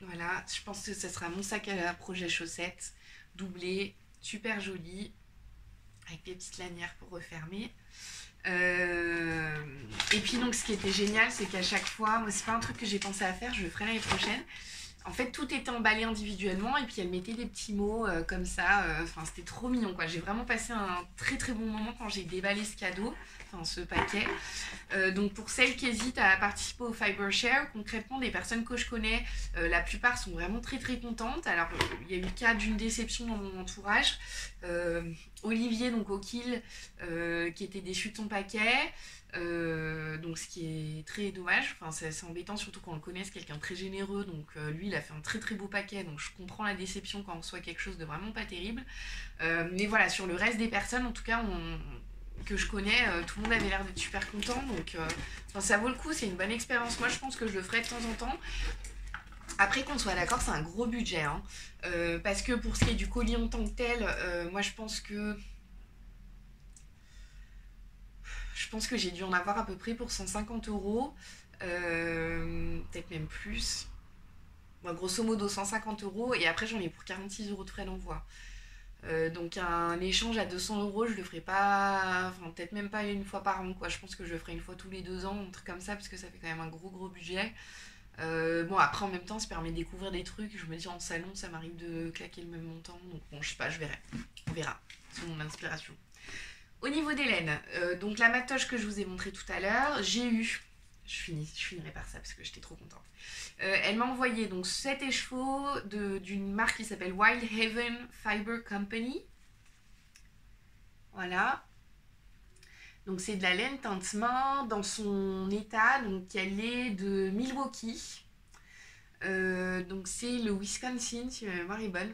Voilà, je pense que ce sera mon sac à projet chaussettes, doublé, super joli, avec des petites lanières pour refermer. Et puis, donc, ce qui était génial, c'est qu'à chaque fois, moi, c'est pas un truc que j'ai pensé à faire, je le ferai l'année prochaine. En fait, tout était emballé individuellement et puis elle mettait des petits mots comme ça. Enfin, c'était trop mignon, quoi. J'ai vraiment passé un très très bon moment quand j'ai déballé ce cadeau, enfin ce paquet. Donc pour celles qui hésitent à participer au Fibershare, concrètement, des personnes que je connais, la plupart sont vraiment très très contentes. Alors, il y a eu le cas d'une déception dans mon entourage. Olivier, donc au kill, qui était déçu de son paquet. Donc ce qui est très dommage, enfin, c'est embêtant surtout quand on le connaît, c'est quelqu'un de très généreux, donc lui il a fait un très très beau paquet, donc je comprends la déception quand on reçoit quelque chose de vraiment pas terrible. Mais voilà, sur le reste des personnes, en tout cas, que je connais, tout le monde avait l'air d'être super content, donc enfin, ça vaut le coup, c'est une bonne expérience. Moi je pense que je le ferai de temps en temps. Après qu'on soit d'accord, c'est un gros budget, hein. Parce que pour ce qui est du colis en tant que tel, moi je pense que j'ai dû en avoir à peu près pour 150 euros, peut-être même plus. Bon, grosso modo 150 euros, et après j'en ai pour 46 euros de frais d'envoi. Donc un échange à 200 euros, je le ferai pas, enfin peut-être même pas une fois par an, quoi. Je pense que je le ferai une fois tous les 2 ans, un truc comme ça, parce que ça fait quand même un gros budget. Bon, après en même temps, ça permet de découvrir des trucs. Je me dis en salon, ça m'arrive de claquer le même montant, donc bon, je sais pas, je verrai. On verra, c'est mon inspiration. Au niveau des laines, donc la matoche que je vous ai montré tout à l'heure, j'ai eu, je finirai par ça parce que j'étais trop contente. Elle m'a envoyé donc 7 écheveaux d'une marque qui s'appelle Wild Haven Fiber Company. Voilà. Donc c'est de la laine teinte main dans son état, donc elle est de Milwaukee. Donc c'est le Wisconsin si ma mémoire est bonne.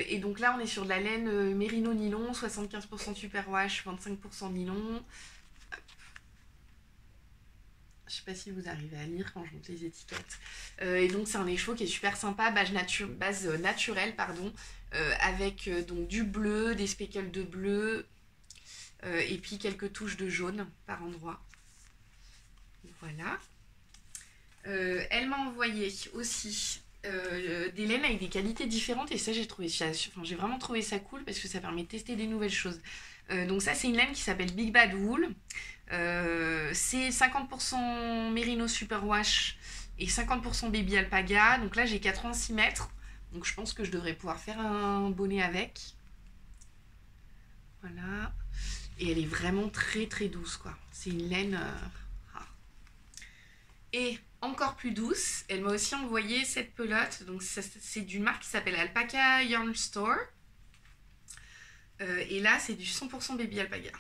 Et donc là on est sur de la laine mérino nylon, 75% superwash, 25% nylon. Je sais pas si vous arrivez à lire quand je monte les étiquettes. Et donc c'est un écheveau qui est super sympa, base naturelle, pardon, avec donc du bleu, des speckles de bleu, et puis quelques touches de jaune par endroit. Voilà. Elle m'a envoyé aussi des laines avec des qualités différentes, et ça j'ai vraiment trouvé ça cool parce que ça permet de tester des nouvelles choses. Donc ça c'est une laine qui s'appelle Big Bad Wool. C'est 50% Merino Superwash et 50% Baby Alpaga. Donc là j'ai 86 mètres, donc je pense que je devrais pouvoir faire un bonnet avec. Voilà. Et elle est vraiment très douce, quoi. C'est une laine rare. Et encore plus douce, elle m'a aussi envoyé cette pelote. Donc c'est d'une marque qui s'appelle Alpaca Yarn Store. Et là c'est du 100% Baby Alpaga.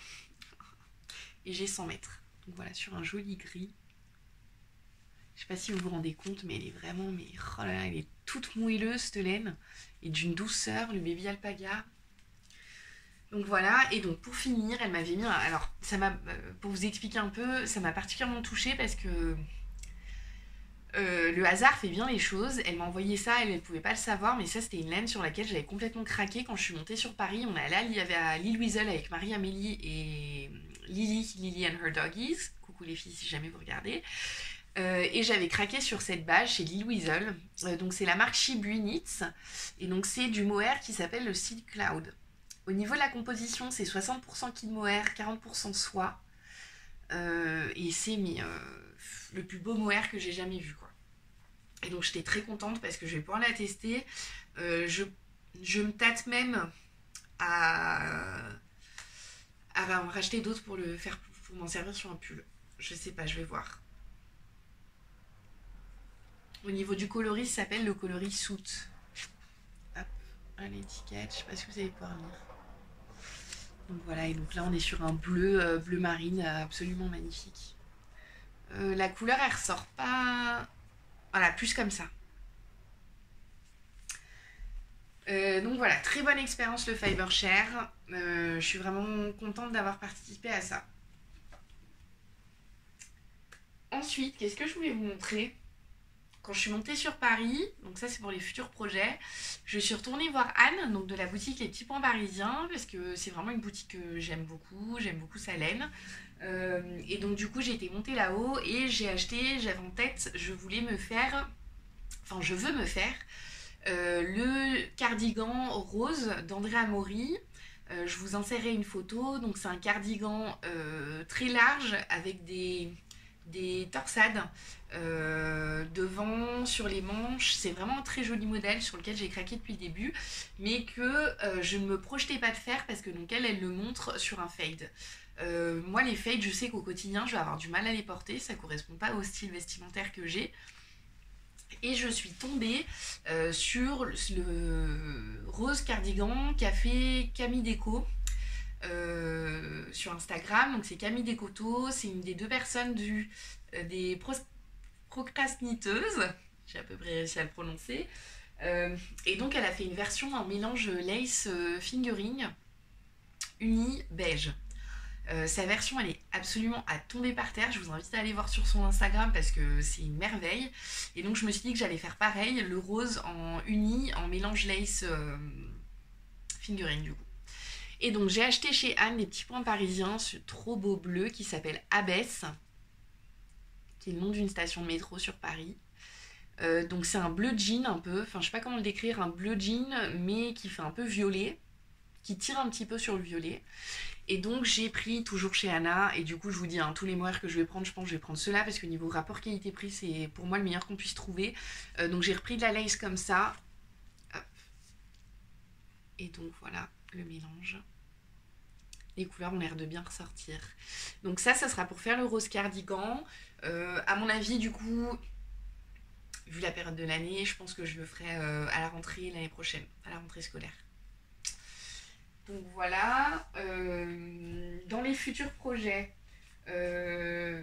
Et j'ai 100 mètres. Donc voilà, sur un joli gris. Je sais pas si vous vous rendez compte, mais elle est vraiment, oh là là, elle est toute moelleuse cette laine. Et d'une douceur, le Baby Alpaga. Donc voilà, et donc pour finir, elle m'avait mis... Alors, pour vous expliquer un peu, ça m'a particulièrement touchée parce que le hasard fait bien les choses. Elle m'a envoyé ça, elle ne pouvait pas le savoir, mais ça c'était une laine sur laquelle j'avais complètement craqué quand je suis montée sur Paris. On est allé à l'île Wiesel avec Marie-Amélie et Lily and her doggies. Coucou les filles si jamais vous regardez. Et j'avais craqué sur cette bâche chez l'île Wiesel. Donc c'est la marque Shibui Knits. Et donc c'est du mohair qui s'appelle le Silk Cloud. Au niveau de la composition, c'est 60% kid mohair, 40% soie. Et c'est le plus beau mohair que j'ai jamais vu, quoi. Et donc j'étais très contente parce que je vais pouvoir la tester. Je me tâte même à en racheter d'autres pour m'en servir sur un pull. Je sais pas, je vais voir. Au niveau du coloris, ça s'appelle le coloris Soot. Hop, à l'étiquette, je sais pas si vous allez pouvoir lire. Donc voilà, et donc là on est sur un bleu marine absolument magnifique. La couleur elle ressort pas... Voilà, plus comme ça. Donc voilà, très bonne expérience le Fiber Share. Je suis vraiment contente d'avoir participé à ça. Ensuite, qu'est-ce que je voulais vous montrer ? Quand je suis montée sur Paris, donc ça c'est pour les futurs projets, je suis retournée voir Anne, donc de la boutique Les Petits Points Parisiens, parce que c'est vraiment une boutique que j'aime beaucoup sa laine. Et donc du coup j'ai été montée là-haut et j'avais en tête, je veux me faire le cardigan rose d'André Amaury. Je vous insérerai une photo, donc c'est un cardigan très large avec des torsades devant, sur les manches. C'est vraiment un très joli modèle sur lequel j'ai craqué depuis le début, mais que je ne me projetais pas de faire parce que donc elle le montre sur un fade. Moi les fades, je sais qu'au quotidien je vais avoir du mal à les porter, ça correspond pas au style vestimentaire que j'ai. Et je suis tombée sur le rose cardigan qu'a fait Camille Déco sur Instagram. Donc c'est Camille Décoto, c'est une des deux personnes des procrastiniteuses, j'ai à peu près réussi à le prononcer. Et donc elle a fait une version en mélange lace fingering uni beige. Sa version, elle est absolument à tomber par terre. Je vous invite à aller voir sur son Instagram parce que c'est une merveille. Et donc je me suis dit que j'allais faire pareil, le rose en uni, en mélange lace fingering du coup. Et donc j'ai acheté chez Anne des petits points parisiens, ce trop beau bleu qui s'appelle Abbesse, qui est le nom d'une station de métro sur Paris. Donc c'est un bleu jean un peu, enfin je sais pas comment le décrire, un bleu jean mais qui fait un peu violet, qui tire un petit peu sur le violet. Et donc j'ai pris toujours chez Anna, et du coup je vous dis, hein, tous les mohair que je vais prendre, je pense que je vais prendre ceux-là, parce que niveau rapport qualité-prix, c'est pour moi le meilleur qu'on puisse trouver. Donc j'ai repris de la lace comme ça. Hop. Et donc voilà le mélange. Les couleurs ont l'air de bien ressortir. Donc ça sera pour faire le rose cardigan. À mon avis, du coup, vu la période de l'année, je pense que je le ferai à la rentrée l'année prochaine, à la rentrée scolaire. Donc voilà, dans les futurs projets, je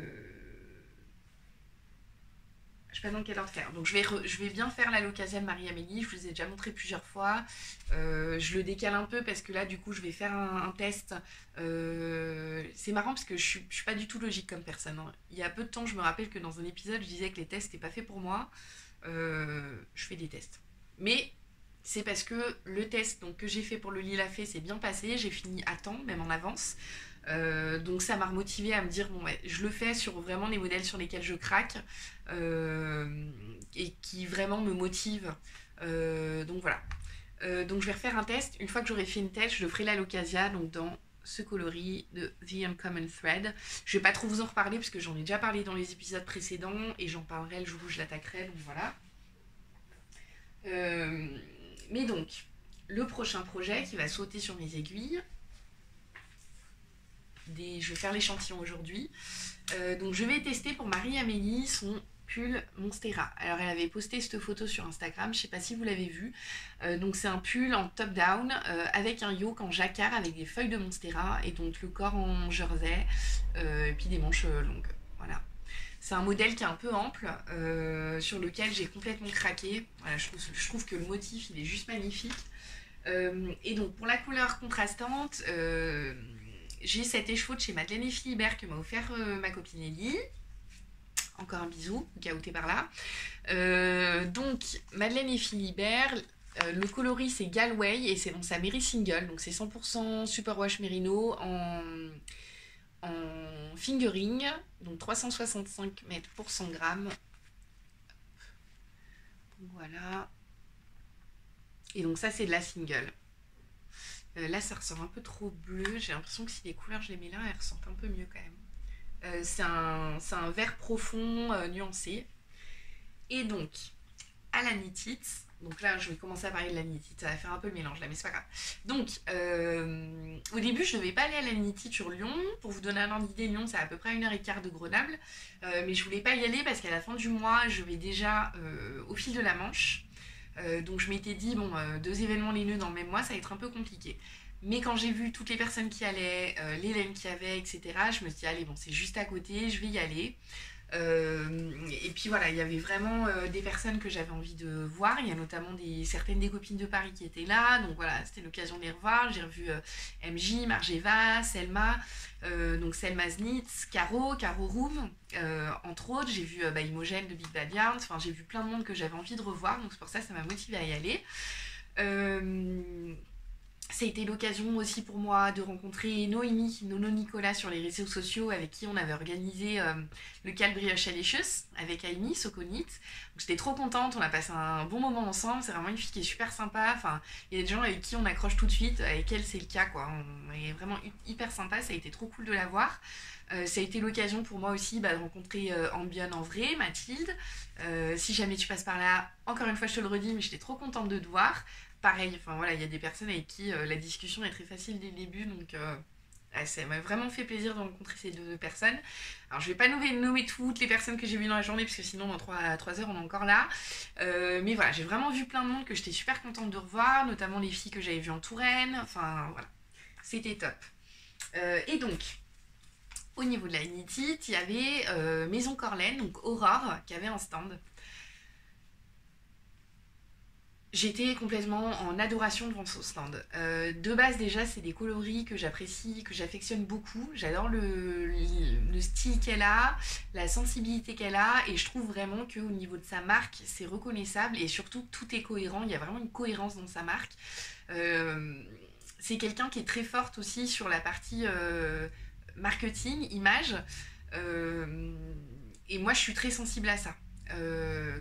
sais pas dans quel ordre faire. Donc je vais bien faire la L'Occasion de Marie-Amélie, je vous ai déjà montré plusieurs fois. Je le décale un peu parce que là du coup je vais faire un test. C'est marrant parce que je suis pas du tout logique comme personne, hein. Il y a peu de temps je me rappelle que dans un épisode je disais que les tests n'étaient pas faits pour moi. Je fais des tests. Mais c'est parce que le test donc, que j'ai fait pour le Lila Fée s'est bien passé, j'ai fini à temps, même en avance. Donc ça m'a remotivée à me dire bon ouais, je le fais sur vraiment les modèles sur lesquels je craque et qui vraiment me motivent. Donc voilà. Donc je vais refaire un test. Une fois que j'aurai fait une test, je le ferai là à l'Occasia, donc dans ce coloris de The Uncommon Thread. Je vais pas trop vous en reparler parce que j'en ai déjà parlé dans les épisodes précédents et j'en parlerai le jour où je l'attaquerai, donc voilà. Mais donc, le prochain projet qui va sauter sur mes aiguilles, je vais faire l'échantillon aujourd'hui. Donc je vais tester pour Marie-Amélie son pull Monstera. Alors elle avait posté cette photo sur Instagram, je sais pas si vous l'avez vu. Donc c'est un pull en top down avec un yoke en jacquard avec des feuilles de Monstera et donc le corps en jersey et puis des manches longues. Voilà. C'est un modèle qui est un peu ample, sur lequel j'ai complètement craqué. Voilà, je trouve que le motif il est juste magnifique. Et donc pour la couleur contrastante, j'ai cet écheveau de chez Madeleine et Philibert que m'a offert ma copine Ellie. Encore un bisou, gaouté par là. Donc Madeleine et Philibert, le coloris c'est Galway et c'est dans sa Mary Single. Donc c'est 100% Superwash Merino en fingering, donc 365 mètres pour 100 grammes. Donc voilà. Et donc ça c'est de la single. Là ça ressort un peu trop bleu, j'ai l'impression que si les couleurs je les mets là, elles ressortent un peu mieux quand même. C'est un vert profond nuancé. Et donc, à la Knit-It, donc là je vais commencer à parler de la Knit-It, ça va faire un peu le mélange là, mais c'est pas grave. Donc, au début je devais pas aller à la Knit-It sur Lyon. Pour vous donner un ordre d'idée, Lyon c'est à peu près 1h15 de Grenoble. Mais je voulais pas y aller parce qu'à la fin du mois, je vais déjà au fil de la Manche. Donc je m'étais dit, bon, 2 événements les nœuds dans le même mois, ça va être un peu compliqué. Mais quand j'ai vu toutes les personnes qui allaient, les laines qu'il y avait, etc., je me suis dit, allez, bon, c'est juste à côté, je vais y aller. Et puis voilà, il y avait vraiment des personnes que j'avais envie de voir. Il y a notamment certaines des copines de Paris qui étaient là. Donc voilà, c'était l'occasion de les revoir. J'ai revu MJ, Margeva, Selma, donc Selma Znitz, Caro Room, entre autres. J'ai vu Imogen de Big Bad Yarns. Enfin, j'ai vu plein de monde que j'avais envie de revoir. Donc c'est pour ça que ça m'a motivée à y aller. Ça a été l'occasion aussi pour moi de rencontrer Noémie, Nono Nicolas sur les réseaux sociaux avec qui on avait organisé le Cal Brioche Alicious avec Amy Soconit. J'étais trop contente, on a passé un bon moment ensemble, c'est vraiment une fille qui est super sympa. Enfin, il y a des gens avec qui on accroche tout de suite, avec elle c'est le cas quoi. On est vraiment hyper sympa, ça a été trop cool de la voir. Ça a été l'occasion pour moi aussi de rencontrer Ambion en vrai, Mathilde. Si jamais tu passes par là, encore une fois je te le redis, mais j'étais trop contente de te voir. Pareil, enfin voilà, il y a des personnes avec qui la discussion est très facile dès le début, donc ça m'a vraiment fait plaisir de rencontrer ces deux personnes. Alors je vais pas nommer toutes les personnes que j'ai vues dans la journée, parce que sinon dans 3 heures on est encore là. Mais voilà, j'ai vraiment vu plein de monde que j'étais super contente de revoir, notamment les filles que j'avais vues en Touraine, enfin voilà, c'était top. Et donc, au niveau de la Knit-It, il y avait Maison Corlaine, donc Aurore, qui avait un stand. J'étais complètement en adoration devant son stand. De base déjà c'est des coloris que j'apprécie, que j'affectionne beaucoup. J'adore le style qu'elle a, la sensibilité qu'elle a et je trouve vraiment qu'au niveau de sa marque c'est reconnaissable et surtout tout est cohérent, il y a vraiment une cohérence dans sa marque. Euh, c'est quelqu'un qui est très forte aussi sur la partie marketing, image. Euh, et moi je suis très sensible à ça.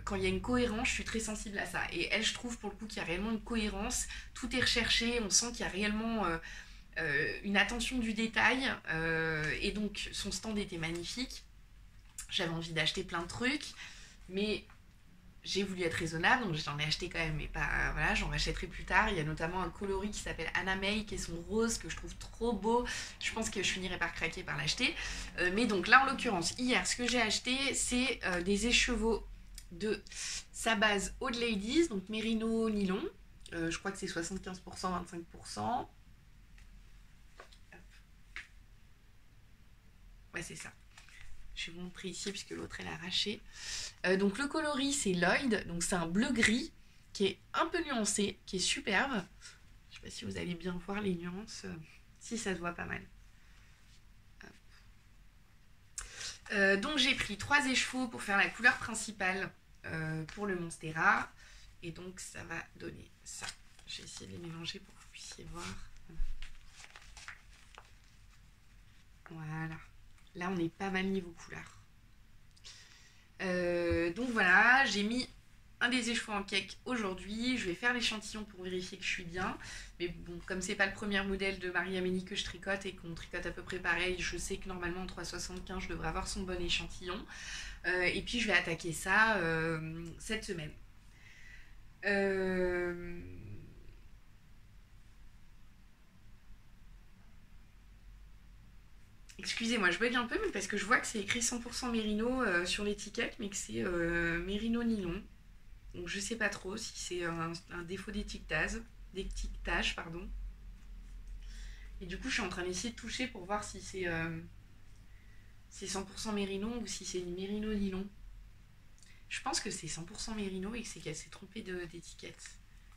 Quand il y a une cohérence, je suis très sensible à ça. Et elle, je trouve pour le coup qu'il y a réellement une cohérence. Tout est recherché, on sent qu'il y a réellement une attention du détail. Et donc, son stand était magnifique. J'avais envie d'acheter plein de trucs, mais j'ai voulu être raisonnable, donc j'en ai acheté quand même, mais pas. Voilà, j'en rachèterai plus tard. Il y a notamment un coloris qui s'appelle Anna May, qui est son rose, que je trouve trop beau. Je pense que je finirai par craquer par l'acheter. Mais donc là, en l'occurrence, hier, ce que j'ai acheté, c'est des écheveaux de sa base Old Ladies, donc Merino Nylon. Je crois que c'est 75%, 25%. Ouais, c'est ça. Je vais vous montrer ici puisque l'autre elle a arraché. Donc le coloris c'est Lloyd, donc c'est un bleu gris qui est un peu nuancé, qui est superbe. Je sais pas si vous allez bien voir les nuances, si ça se voit pas mal. Donc j'ai pris 3 écheveaux pour faire la couleur principale pour le Monstera. Et donc ça va donner ça. Je vais essayer de les mélanger pour que vous puissiez voir. Voilà. Là, on est pas mal niveau couleur. Donc voilà, j'ai mis un des écheveaux en cake aujourd'hui. Je vais faire l'échantillon pour vérifier que je suis bien. Mais bon, comme c'est pas le premier modèle de Marie-Amélie que je tricote et qu'on tricote à peu près pareil, je sais que normalement en 3,75 je devrais avoir son bon échantillon. Et puis je vais attaquer ça cette semaine. Excusez-moi, je bug un peu, mais parce que je vois que c'est écrit 100% Mérino sur l'étiquette, mais que c'est Mérino Nylon. Donc je sais pas trop si c'est un défaut d'étiquetage, pardon. Et du coup, je suis en train d'essayer de toucher pour voir si c'est 100% Mérino ou si c'est du Mérino Nylon. Je pense que c'est 100% Mérino et que c'est qu'elle s'est trompée d'étiquette.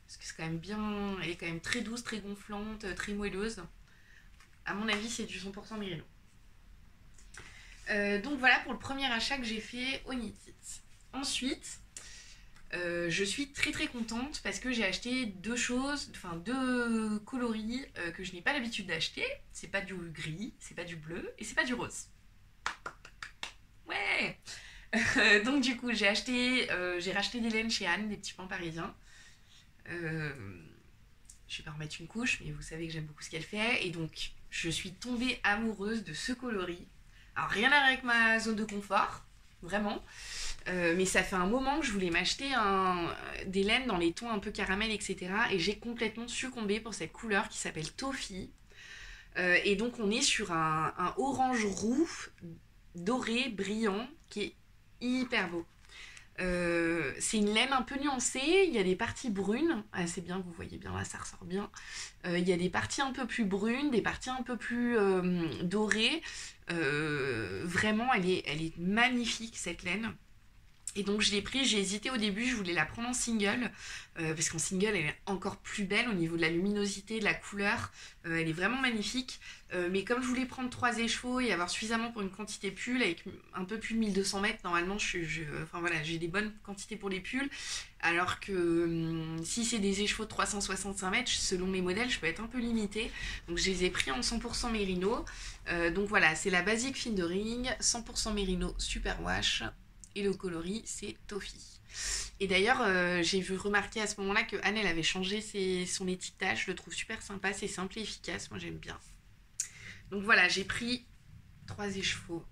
Parce que c'est quand même bien... Elle est quand même très douce, très gonflante, très moelleuse. À mon avis, c'est du 100% Mérino. Donc voilà pour le premier achat que j'ai fait au Knit It. Ensuite, je suis très très contente parce que j'ai acheté deux coloris que je n'ai pas l'habitude d'acheter. C'est pas du gris, c'est pas du bleu et c'est pas du rose. Ouais. Donc du coup j'ai racheté des laines chez Anne, des petits pans parisiens. Je vais pas remettre une couche, mais vous savez que j'aime beaucoup ce qu'elle fait. Et donc je suis tombée amoureuse de ce coloris. Alors rien à voir avec ma zone de confort, vraiment. Mais ça fait un moment que je voulais m'acheter des laines dans les tons un peu caramel, etc. Et j'ai complètement succombé pour cette couleur qui s'appelle Toffee. Et donc on est sur un orange roux, doré, brillant, qui est hyper beau. C'est une laine un peu nuancée, il y a des parties brunes, c'est bien, vous voyez bien là, ça ressort bien. Il y a des parties un peu plus brunes, des parties un peu plus dorées. Vraiment, elle est magnifique cette laine. Et donc je l'ai pris, j'ai hésité au début, je voulais la prendre en single, parce qu'en single elle est encore plus belle au niveau de la luminosité, de la couleur, elle est vraiment magnifique. Mais comme je voulais prendre 3 écheveaux et avoir suffisamment pour une quantité pull, avec un peu plus de 1200 mètres, normalement enfin, voilà, j'ai des bonnes quantités pour les pulls, alors que si c'est des écheveaux de 365 mètres, selon mes modèles, je peux être un peu limitée. Donc je les ai pris en 100% Mérino. Donc voilà, c'est la basique fine de ring, 100% Mérino super wash. Et le coloris, c'est Toffee. Et d'ailleurs, j'ai vu remarquer à ce moment-là que Anne, elle avait changé son étiquetage. Je le trouve super sympa, c'est simple et efficace. Moi, j'aime bien. Donc voilà, j'ai pris 3 écheveaux.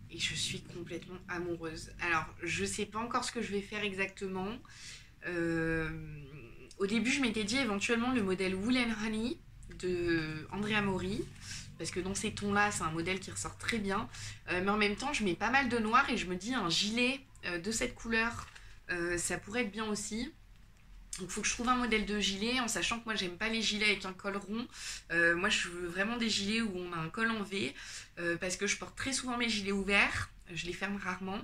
Et je suis complètement amoureuse. Alors, je sais pas encore ce que je vais faire exactement. Au début, je m'étais dit éventuellement le modèle Wool & Honey de Andrea Mori. Parce que dans ces tons-là, c'est un modèle qui ressort très bien. Mais en même temps, je mets pas mal de noir et je me dis un gilet de cette couleur, ça pourrait être bien aussi. Donc il faut que je trouve un modèle de gilet, en sachant que moi j'aime pas les gilets avec un col rond. Moi je veux vraiment des gilets où on a un col en V, parce que je porte très souvent mes gilets ouverts. Je les ferme rarement.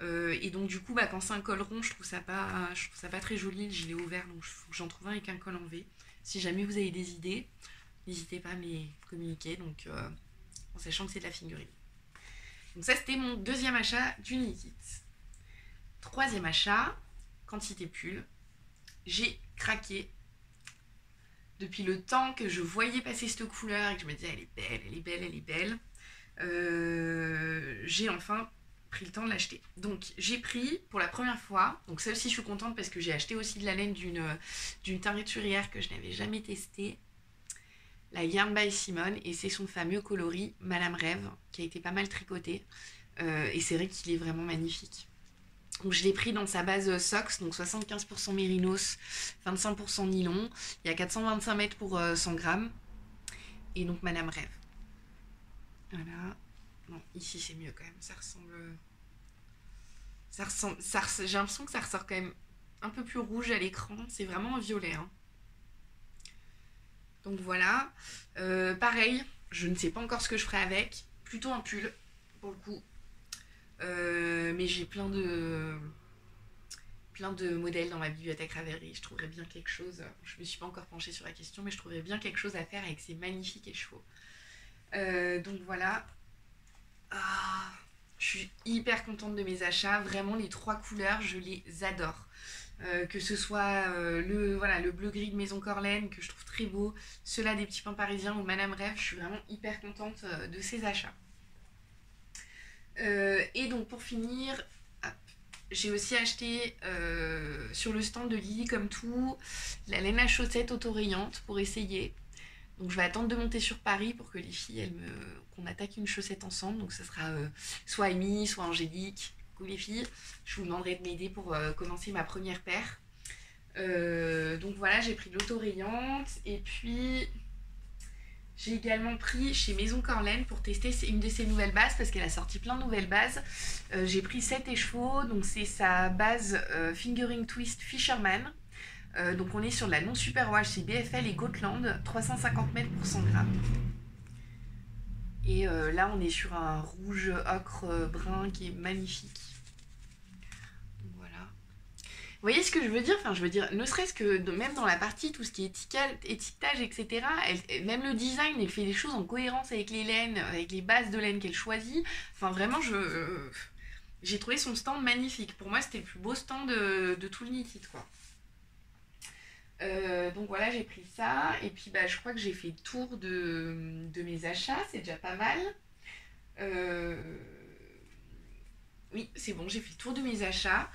Et donc du coup, quand c'est un col rond, je trouve ça pas très joli, le gilet ouvert. Donc il faut que j'en trouve un avec un col en V. Si jamais vous avez des idées, n'hésitez pas à me les communiquer. Donc en sachant que c'est de la figurine. Donc ça, c'était mon deuxième achat d'Unity. Troisième achat, quantité pull. J'ai craqué. Depuis le temps que je voyais passer cette couleur et que je me disais elle est belle, elle est belle, elle est belle, j'ai enfin pris le temps de l'acheter. Donc j'ai pris pour la première fois, donc ça aussi je suis contente parce que j'ai acheté aussi de la laine d'une teinturière que je n'avais jamais testée, la Yarn by Simone, et c'est son fameux coloris Madame Rêve qui a été pas mal tricoté, et c'est vrai qu'il est vraiment magnifique. Donc je l'ai pris dans sa base Sox, donc 75% mérinos, 25% nylon. Il y a 425 mètres pour 100 grammes. Et donc Madame Rêve. Voilà. Non, ici c'est mieux quand même. Ça ressemble... j'ai l'impression que ça ressort quand même un peu plus rouge à l'écran. C'est vraiment un violet. Hein. Donc voilà. Pareil, je ne sais pas encore ce que je ferai avec. Plutôt un pull, pour le coup. Mais j'ai plein de modèles dans ma bibliothèque Ravelry. Je trouverais bien quelque chose. Je me suis pas encore penchée sur la question, mais je trouverais bien quelque chose à faire avec ces magnifiques écheveaux. Donc voilà. Je suis hyper contente de mes achats. Vraiment, les 3 couleurs, je les adore. Que ce soit le bleu-gris de Maison Corlaine, que je trouve très beau, ceux-là des petits pains parisiens ou Madame Rêve, je suis vraiment hyper contente de ces achats. Et donc pour finir, j'ai aussi acheté sur le stand de Lily Comme Tout la laine à chaussettes autorayante pour essayer. Donc je vais attendre de monter sur Paris pour que les filles qu'on attaque une chaussette ensemble. Donc ça sera soit Amy, soit Angélique. Coucou les filles, je vous demanderai de m'aider pour commencer ma première paire. Donc voilà, j'ai pris de l'autorayante et puis... J'ai également pris chez Maison Corlaine pour tester une de ses nouvelles bases parce qu'elle a sorti plein de nouvelles bases. J'ai pris 7 écheveaux, donc c'est sa base Fingering Twist Fisherman. Donc on est sur de la non super wash, c'est BFL et Gotland, 350 mètres pour 100 grammes. Et là on est sur un rouge ocre brun qui est magnifique. Vous voyez ce que je veux dire? Enfin, je veux dire, ne serait-ce que même dans la partie, tout ce qui est étiquetage, etc., même le design, elle fait des choses en cohérence avec les laines, avec les bases de laine qu'elle choisit. Enfin, vraiment, j'ai trouvé son stand magnifique. Pour moi, c'était le plus beau stand de tout le Knit It, quoi. Donc voilà, j'ai pris ça. Et puis, je crois que j'ai fait le tour de mes achats. C'est déjà pas mal. Oui, c'est bon, j'ai fait le tour de mes achats.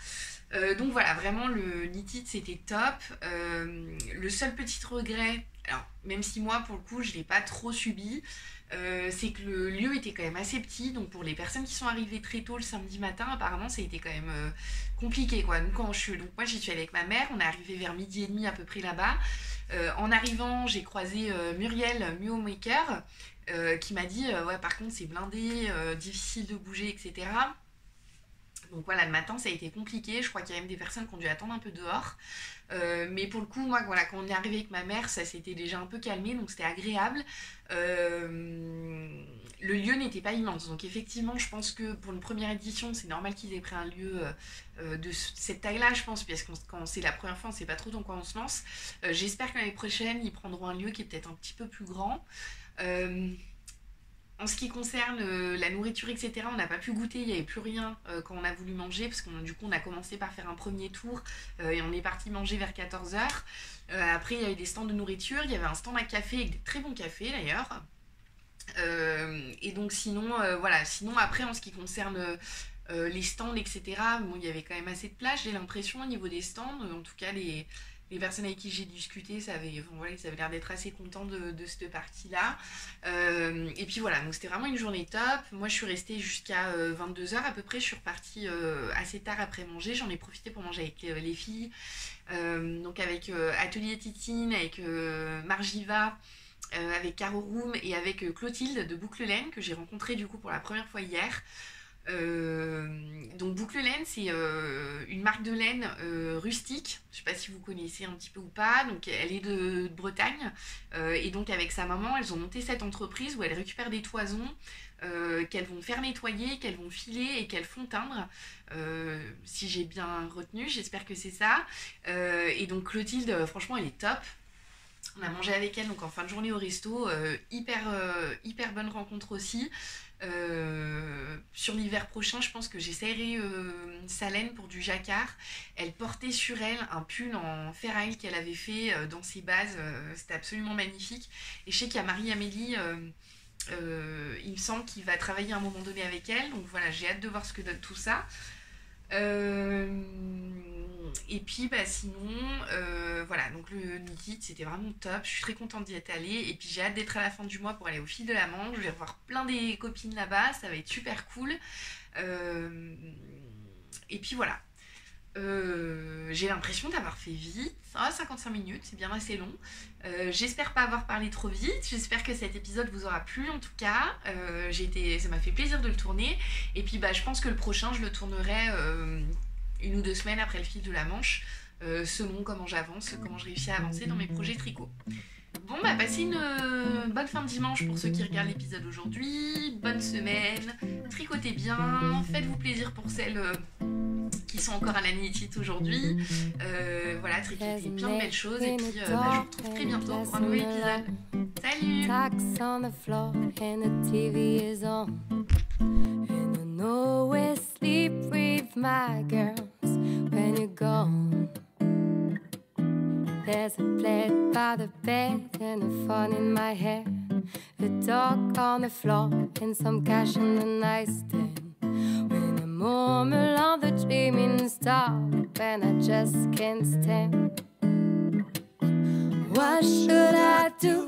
Donc voilà, vraiment le Knit It c'était top. Le seul petit regret, alors même si moi pour le coup je l'ai pas trop subi, c'est que le lieu était quand même assez petit. Donc pour les personnes qui sont arrivées très tôt le samedi matin, apparemment ça a été quand même compliqué quoi. Donc moi j'y suis allée avec ma mère, on est arrivé vers 12h30 à peu près là-bas. En arrivant j'ai croisé Muriel Muomaker qui m'a dit ouais par contre c'est blindé, difficile de bouger etc. Donc voilà, le matin ça a été compliqué, je crois qu'il y a même des personnes qui ont dû attendre un peu dehors. Mais pour le coup, moi voilà, quand on est arrivé avec ma mère, ça s'était déjà un peu calmé, donc c'était agréable. Le lieu n'était pas immense, donc effectivement je pense que pour une première édition, c'est normal qu'ils aient pris un lieu de cette taille-là, je pense, parce que quand c'est la première fois, on ne sait pas trop dans quoi on se lance. J'espère que l'année prochaine, ils prendront un lieu qui est peut-être un petit peu plus grand. En ce qui concerne la nourriture, etc., on n'a pas pu goûter, il n'y avait plus rien quand on a voulu manger, parce que du coup on a commencé par faire un premier tour et on est parti manger vers 14h. Après il y avait des stands de nourriture, il y avait un stand à café avec des très bons cafés d'ailleurs. Et donc sinon, voilà, sinon après en ce qui concerne les stands, etc., bon, il y avait quand même assez de place, j'ai l'impression au niveau des stands, en tout cas les personnes avec qui j'ai discuté, ils avaient l'air d'être assez contents de cette partie-là. Et puis voilà, donc c'était vraiment une journée top. Moi, je suis restée jusqu'à 22h à peu près. Je suis repartie assez tard après manger. J'en ai profité pour manger avec les filles. Donc avec Atelier Titine, avec Margiva, avec Caro Room et avec Clotilde de Boucle Laine que j'ai rencontrée du coup pour la première fois hier. Donc Boucle Laine, c'est une marque de laine rustique. Je ne sais pas si vous connaissez un petit peu ou pas. Donc elle est de Bretagne. Et donc avec sa maman, elles ont monté cette entreprise où elles récupèrent des toisons qu'elles vont faire nettoyer, qu'elles vont filer et qu'elles font teindre. Si j'ai bien retenu, j'espère que c'est ça. Et donc Clotilde, franchement, elle est top. On a mangé avec elle donc en fin de journée au resto, hyper bonne rencontre aussi. Sur l'hiver prochain, je pense que j'essaierai sa laine pour du jacquard. Elle portait sur elle un pull en ferraille qu'elle avait fait dans ses bases, c'était absolument magnifique. Et je sais qu'il y a Marie-Amélie, il me semble qu'il va travailler à un moment donné avec elle, donc voilà, j'ai hâte de voir ce que donne tout ça. Et puis sinon voilà, donc le Nikit c'était vraiment top, je suis très contente d'y être allée et puis j'ai hâte d'être à la fin du mois pour aller au Fil de la Manche. Je vais revoir plein des copines là-bas, ça va être super cool. Et puis voilà. J'ai l'impression d'avoir fait vite. 55 minutes, c'est bien assez long. J'espère pas avoir parlé trop vite. J'espère que cet épisode vous aura plu en tout cas. Ça m'a fait plaisir de le tourner. Et puis je pense que le prochain, je le tournerai 1 ou 2 semaines après le Fil de la Manche, selon comment j'avance, comment je réussis à avancer dans mes projets tricot. Bon, passez une bonne fin de dimanche pour ceux qui regardent l'épisode aujourd'hui. Bonne semaine, tricotez bien, faites-vous plaisir pour celles qui sont encore à la knitite aujourd'hui. Voilà, tricotez plein de belles choses et puis je vous retrouve très bientôt pour un nouvel épisode. Salut! Tacks on the floor and the TV is on. And I know where sleep with my girls when you're gone. There's a plate by the bed and a phone in my hand, a dog on the floor and some cash on the nightstand. When I murmur on the dreaming star, when I just can't stand. What should I do?